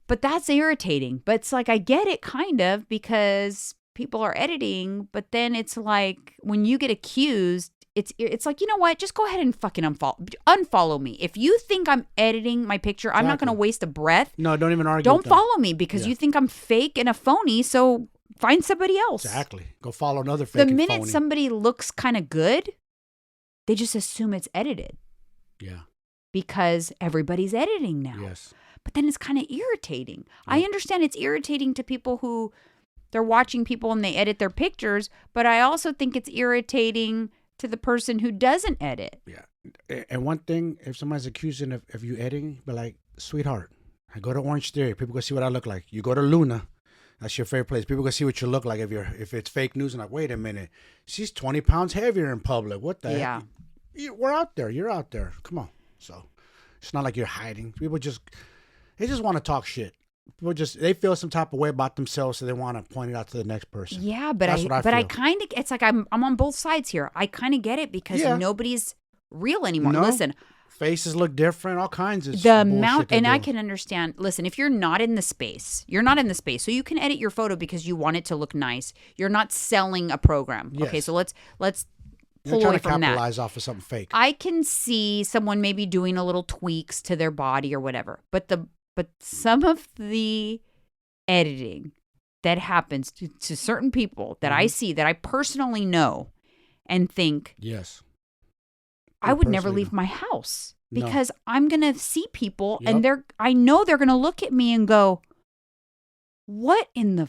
But that's irritating. But it's like, I get it kind of because people are editing. But then it's like when you get accused, it's like, you know what? Just go ahead and fucking unfollow me. If you think I'm editing my picture, I'm not going to waste a breath. No, don't even argue. Don't follow me because you think I'm fake and a phony. So find somebody else. Exactly. Go follow another fake. The minute somebody looks kind of good, they just assume it's edited. Yeah. Because everybody's editing now. Yes. But then it's kind of irritating. I understand it's irritating to people who they're watching people and they edit their pictures, but I also think it's irritating to the person who doesn't edit. Yeah. And one thing, if somebody's accusing of you editing, be like, sweetheart, I go to Orange Theory. People go see what I look like. You go to Luna. That's your favorite place. People go see what you look like if it's fake news. And like, wait a minute. She's 20 pounds heavier in public. What the heck? We're out there. You're out there. Come on. So it's not like you're hiding. People they just want to talk shit. People they feel some type of way about themselves, so they want to point it out to the next person. Yeah, but I kind of, it's like I'm on both sides here. I kind of get it because nobody's real anymore. No. Listen, faces look different, all kinds of the amount, and I can understand. Listen, if you're not in the space, so you can edit your photo because you want it to look nice. You're not selling a program. Yes. Okay, so let's You're pull away from that. Capitalize off of something fake. I can see someone maybe doing a little tweaks to their body or whatever, but some of the editing that happens to certain people that I see that I personally know and think, yes, I would never leave my house because I'm going to see people and I know they're going to look at me and go, what in the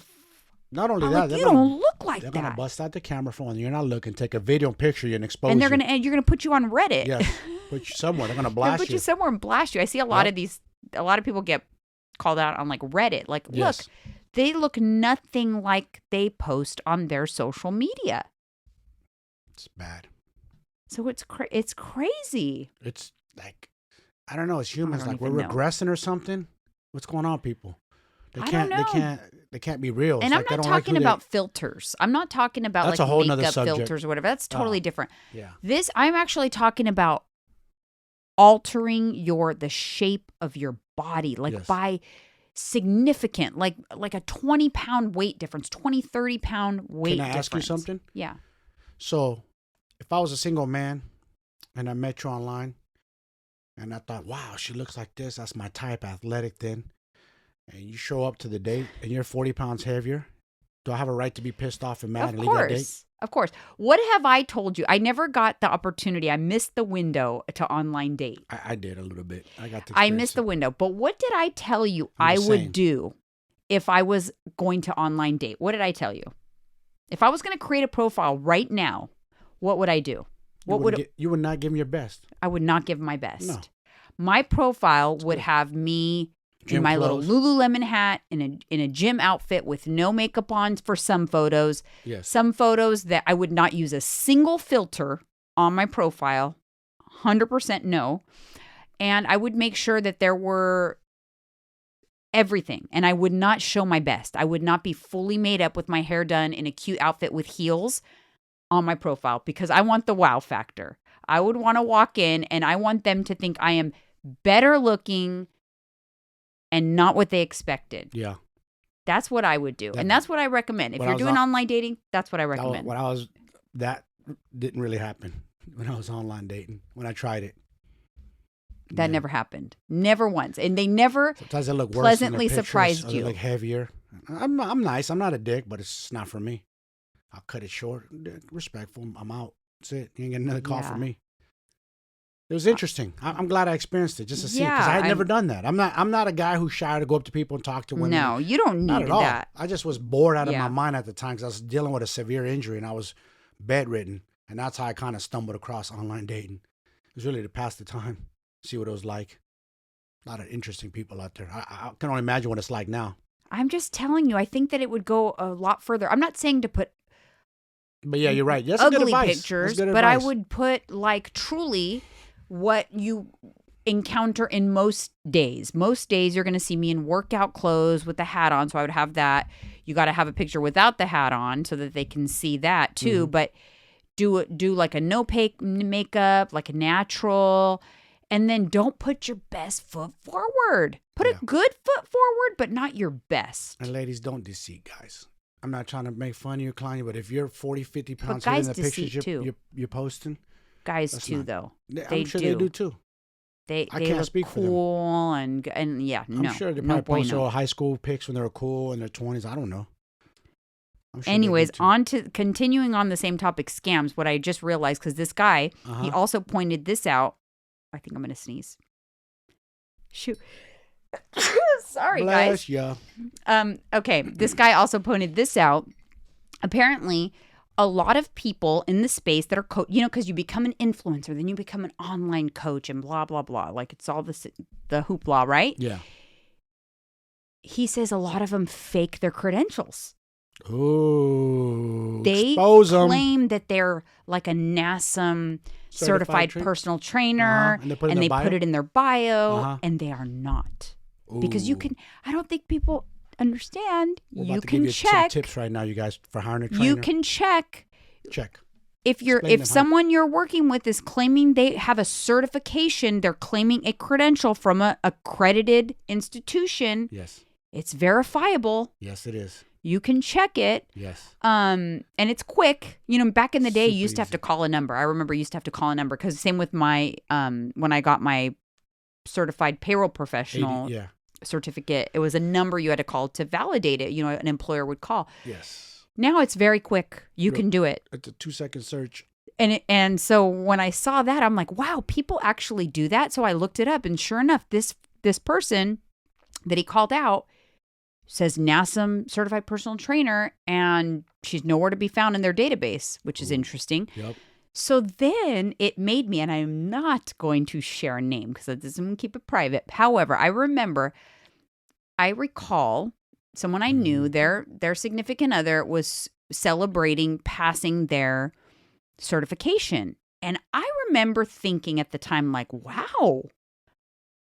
not only that, you don't look like they're that. They're going to bust out the camera phone. You're not looking, take a video and picture you and expose and you. And you're going to put you on Reddit. Yes, put you somewhere. They're going to blast put you somewhere and blast you. I see a lot of people get called out on like Reddit. Like, look, they look nothing like they post on their social media. It's bad. So it's crazy. It's like, I don't know. It's humans. Like we're regressing or something. What's going on, people? They can't be real. And I'm not talking about filters. I'm not talking about like makeup filters or whatever. That's totally different. Yeah. I'm actually talking about altering the shape of your body, like by significant, like a 20-pound weight difference, 20, 30-pound weight difference. Can I ask you something? Yeah. So if I was a single man and I met you online and I thought, wow, she looks like this, that's my type, athletic thin, and you show up to the date and you're 40 pounds heavier, do I have a right to be pissed off and mad and leave that date? Of course. What have I told you? I never got the opportunity. I missed the window to online date. I did a little bit. I missed the window. But what did I tell you I would do if I was going to online date? What did I tell you? If I was going to create a profile right now, what would I do? You would not give me your best. I would not give my best. No. My profile would have me in my little Lululemon hat, in a gym outfit with no makeup on for some photos. Yes. Some photos that I would not use a single filter on my profile. 100% no. And I would make sure that there were everything. And I would not show my best. I would not be fully made up with my hair done in a cute outfit with heels on my profile because I want the wow factor. I would want to walk in and I want them to think I am better looking and not what they expected. Yeah. That's what I would do. And that's what I recommend. If you're doing online dating, that's what I recommend. That didn't really happen when I was online dating, when I tried it. That never happened. Never once. And they never sometimes they look worse pleasantly surprised you. They look heavier. I'm nice. I'm not a dick, but it's not for me. I'll cut it short. Respectful. I'm out. That's it. You ain't getting another call from me. It was interesting. I'm glad I experienced it just to see because I had never done that. I'm not a guy who's shy to go up to people and talk to women. No, you don't need that. All. I just was bored out of my mind at the time because I was dealing with a severe injury and I was bedridden, and that's how I kind of stumbled across online dating. It was really to pass the time, see what it was like. A lot of interesting people out there. I can only imagine what it's like now. I'm just telling you. I think that it would go a lot further. I'm not saying to put. But yeah, you're right. That's ugly good advice. Pictures, good but advice. I would put like truly what you encounter in most days. Most days you're going to see me in workout clothes with the hat on. So I would have that. You got to have a picture without the hat on so that they can see that too. Mm-hmm. But do like a no makeup, like a natural, and then don't put your best foot forward. Put a good foot forward, but not your best. And ladies, don't deceive guys. I'm not trying to make fun of you, Klein, but if you're 40, 50 pounds heavier than the pictures you're posting. Guys too, though. I'm sure they do too. I can't speak for them. Cool and yeah, I'm sure they probably post high school pics when they were cool in their 20s. I don't know. Sure. Anyways, continuing on the same topic, scams. What I just realized, because this guy, he also pointed this out. I think I'm going to sneeze. Shoot. Sorry, Bless guys. Ya. Okay, this guy also pointed this out. Apparently, a lot of people in the space that are, because you become an influencer, then you become an online coach and blah, blah, blah. Like it's all the hoopla, right? Yeah. He says a lot of them fake their credentials. Ooh, they claim that they're like a NASM certified personal trainer, and they put it in their bio, and they are not. Ooh. Because I don't think people understand. You can check. Some tips right now, you guys, for hiring a trainer. You can check. Check. If someone you're working with is claiming they have a certification, they're claiming a credential from a accredited institution. Yes. It's verifiable. Yes, it is. You can check it. Yes. And it's quick. Back in the day, you used to have to call a number. I remember you used to have to call a number because same with my, when I got my certified payroll professional certificate, it was a number you had to call to validate it. An employer would call. Yes. Now it's very quick. You can do it. It's a 2-second search. And so when I saw that, I'm like, wow, people actually do that. So I looked it up, and sure enough, this person that he called out says NASM certified personal trainer, and she's nowhere to be found in their database, which is interesting. Yep. So then it made me, and I am not going to share a name because I'm going to keep it private. However, I recall someone I knew, their significant other was celebrating passing their certification. And I remember thinking at the time, like, wow,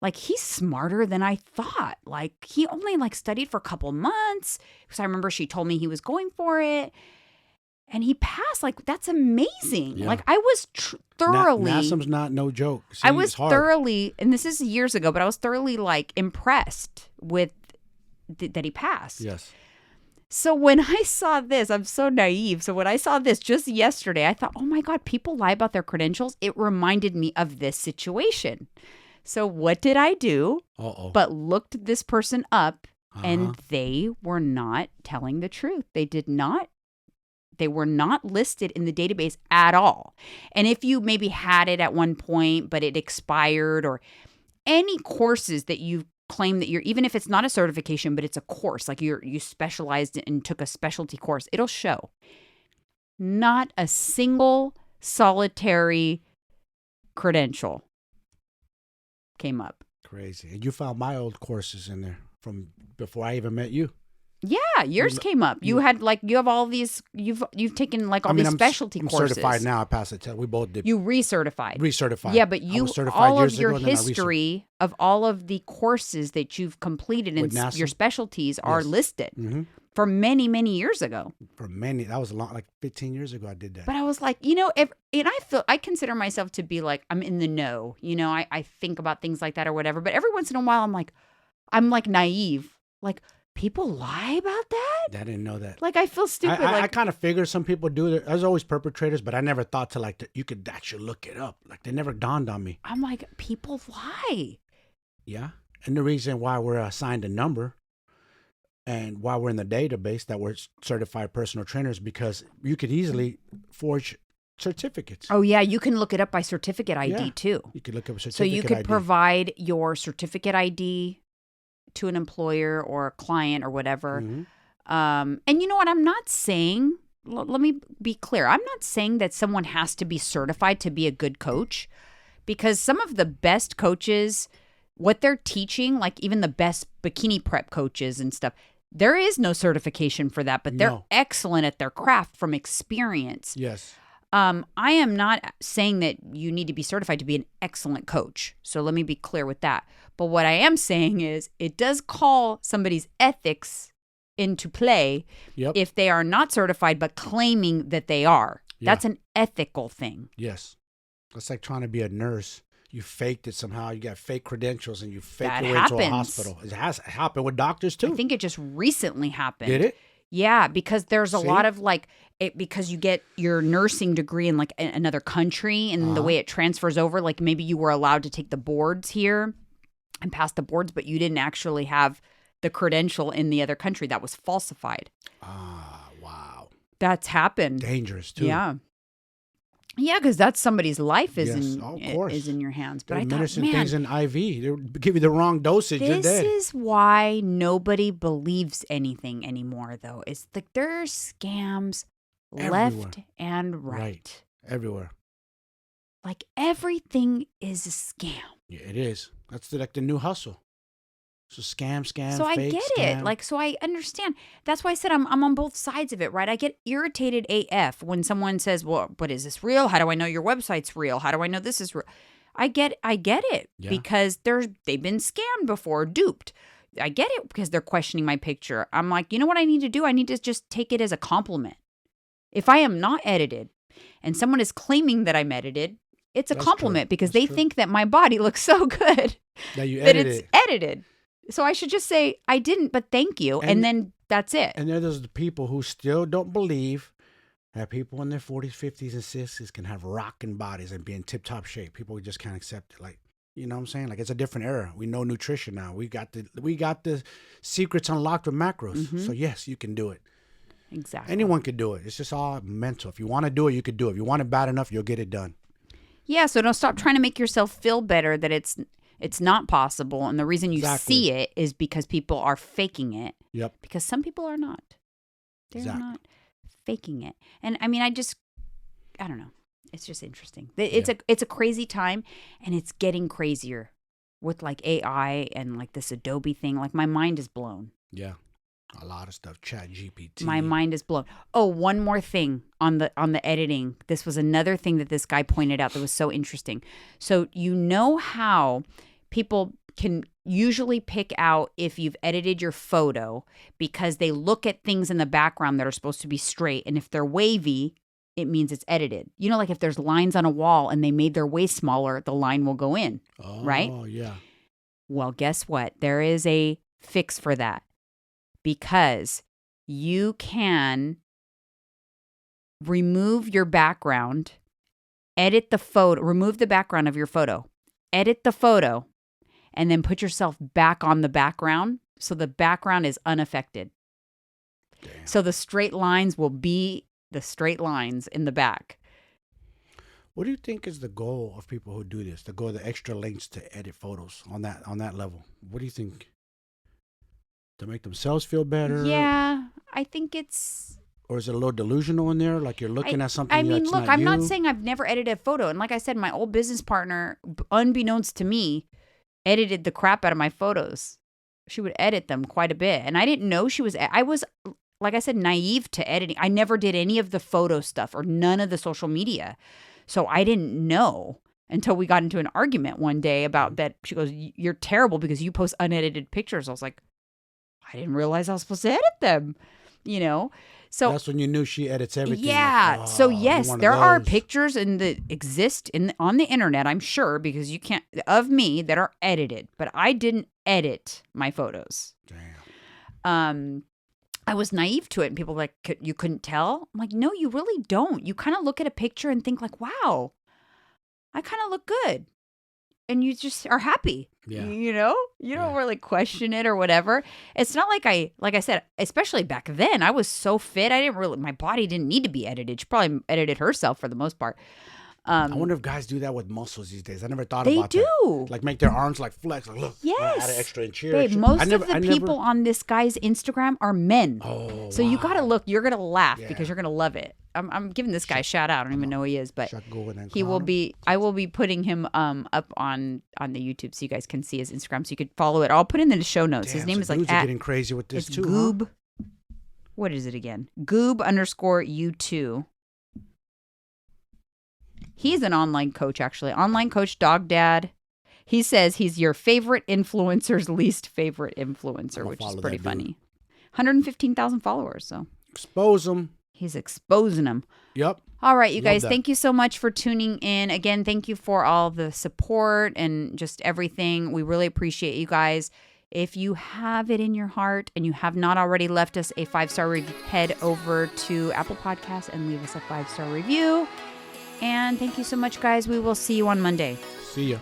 like he's smarter than I thought. Like he only studied for a couple months because I remember she told me he was going for it. And he passed. Like, that's amazing. Yeah. Like, I was thoroughly... NASM's not no joke. See, I was thoroughly... And this is years ago, but I was thoroughly, impressed with that he passed. Yes. So when I saw this, I'm so naive. So when I saw this just yesterday, I thought, oh, my God, people lie about their credentials. It reminded me of this situation. So what did I do? But looked this person up, and they were not telling the truth. They were not listed in the database at all. And if you maybe had it at one point, but it expired, or any courses that you claim that even if it's not a certification, but it's a course, like you specialized and took a specialty course, it'll show. Not a single solitary credential came up. Crazy. And you found my old courses in there from before I even met you. Yeah, yours came up. You had you have all these. You've taken all these specialty courses. I'm certified now. I passed the test. We both did. You recertified. Recertified. Yeah, but all of your history of all of the courses that you've completed and your specialties are listed for many, many years ago. That was a long, 15 years ago. I did that. But I was like, and I consider myself to be I'm in the know. I think about things like that or whatever. But every once in a while, I'm naive. People lie about that? I didn't know that. I feel stupid. I kind of figured some people do it. There's always perpetrators, but I never thought to you could actually look it up. They never dawned on me. I'm like, people lie. Yeah. And the reason why we're assigned a number and why we're in the database that we're certified personal trainers, because you could easily forge certificates. Oh, yeah. You can look it up by certificate ID too. You could look up certificate ID. So you could ID. provide your certificate ID to an employer or a client or whatever. And you know what? I'm not saying, let me be clear. I'm not saying that someone has to be certified to be a good coach, because some of the best coaches, what they're teaching, even the best bikini prep coaches and stuff, there is no certification for that, but they're excellent at their craft from experience. Yes. I am not saying that you need to be certified to be an excellent coach. So let me be clear with that. But what I am saying is it does call somebody's ethics into play if they are not certified but claiming that they are. Yeah. That's an ethical thing. Yes. It's like trying to be a nurse. You faked it somehow. You got fake credentials and you faked your way into a hospital. It has happened with doctors too. I think it just recently happened. Did it? Yeah, because there's a lot of like, because you get your nursing degree in like another country and the way it transfers over, like maybe you were allowed to take the boards here and pass the boards, but you didn't actually have the credential in the other country. That was falsified. Ah, wow. That's happened. Dangerous too. Yeah. Yeah, because that's somebody's life is is in your hands. But they're I thought, administering things in IV. They give you the wrong dosage. You're dead. This is why nobody believes anything anymore, though. It's like there are scams left and right. Everywhere. Like everything is a scam. Yeah, it is. That's like the new hustle. So scam, so fake, I get scam. it. Like, so I understand. That's why I said I'm on both sides of it, right? I get irritated AF when someone says, well, but is this real? How do I know your website's real? How do I know this is real? I get it because they've been scammed before, duped. I get it because they're questioning my picture. I'm like, you know what I need to do? I need to just take it as a compliment. If I am not edited and someone is claiming that I'm edited, it's a compliment because they think that my body looks so good that it's edited. So I should just say, I didn't, but thank you. And then that's it. And then there's the people who still don't believe that people in their 40s, 50s, and 60s can have rocking bodies and be in tip-top shape. People just can't accept it. Like, you know what I'm saying? Like, it's a different era. We know nutrition now. We got the secrets unlocked with macros. Mm-hmm. So, yes, you can do it. Exactly. Anyone can do it. It's just all mental. If you want to do it, you could do it. If you want it bad enough, you'll get it done. Yeah, so don't stop trying to make yourself feel better that it's not possible. And the reason you see it is because people are faking it. Yep. Because some people are not. They're not faking it. And I mean, I don't know. It's just interesting. It's a crazy time, and it's getting crazier with like AI and like this Adobe thing. Like my mind is blown. Yeah. A lot of stuff. Chat GPT. My mind is blown. Oh, one more thing on the editing. This was another thing that this guy pointed out that was so interesting. So you know how people can usually pick out if you've edited your photo because they look at things in the background that are supposed to be straight, and if they're wavy, it means it's edited. You know, like if there's lines on a wall and they made their way smaller, the line will go in, right? Oh, yeah. Well, guess what? There is a fix for that. Because you can remove your background, edit the photo, remove the background of your photo, edit the photo, and then put yourself back on the background so the background is unaffected. Damn. So the straight lines will be the straight lines in the back. What do you think is the goal of people who do this, to go the extra lengths to edit photos on that level? What do you think? To make themselves feel better? Yeah, I think it's... Or is it a little delusional in there? Like you're looking at something that's look, not I'm you? not saying I've never edited a photo. And like I said, my old business partner, unbeknownst to me, edited the crap out of my photos. She would edit them quite a bit. And I didn't know I was, like I said, naive to editing. I never did any of the photo stuff or none of the social media. So I didn't know until we got into an argument one day about that. She goes, you're terrible because you post unedited pictures. I was like, I didn't realize I was supposed to edit them, you know? So that's when you knew she edits everything. Yeah. Like, so yes, there are pictures exist on the internet, I'm sure, because you can't, of me that are edited, but I didn't edit my photos. Damn. I was naive to it, and people were like, you couldn't tell? I'm like, no, you really don't. You kind of look at a picture and think like, wow, I kind of look good. And you just are happy, you know? You don't really question it or whatever. It's not like I said, especially back then, I was so fit. My body didn't need to be edited. She probably edited herself for the most part. I wonder if guys do that with muscles these days. I never thought about that. They do. Like make their arms like flex. Like, look, yes. add an extra inch here. Babe, most of the people on this guy's Instagram are men. Oh, so you got to look. You're going to laugh because you're going to love it. I'm giving this guy a shout out. I don't even know who he is, but he will be. I will be putting him up on the YouTube so you guys can see his Instagram, so you could follow it. I'll put it in the show notes. Damn, his name is like dudes are getting crazy with this too. Goob. Huh? What is it again? Goob_U2. He's an online coach, actually. Online coach, dog dad. He says he's your favorite influencer's least favorite influencer, which is pretty funny. 115,000 followers, so. Expose them. He's exposing them. Yep. All right, you guys, thank you so much for tuning in. Again, thank you for all the support and just everything. We really appreciate you guys. If you have it in your heart and you have not already left us a 5-star review, head over to Apple Podcasts and leave us a 5-star review. And thank you so much, guys. We will see you on Monday. See ya.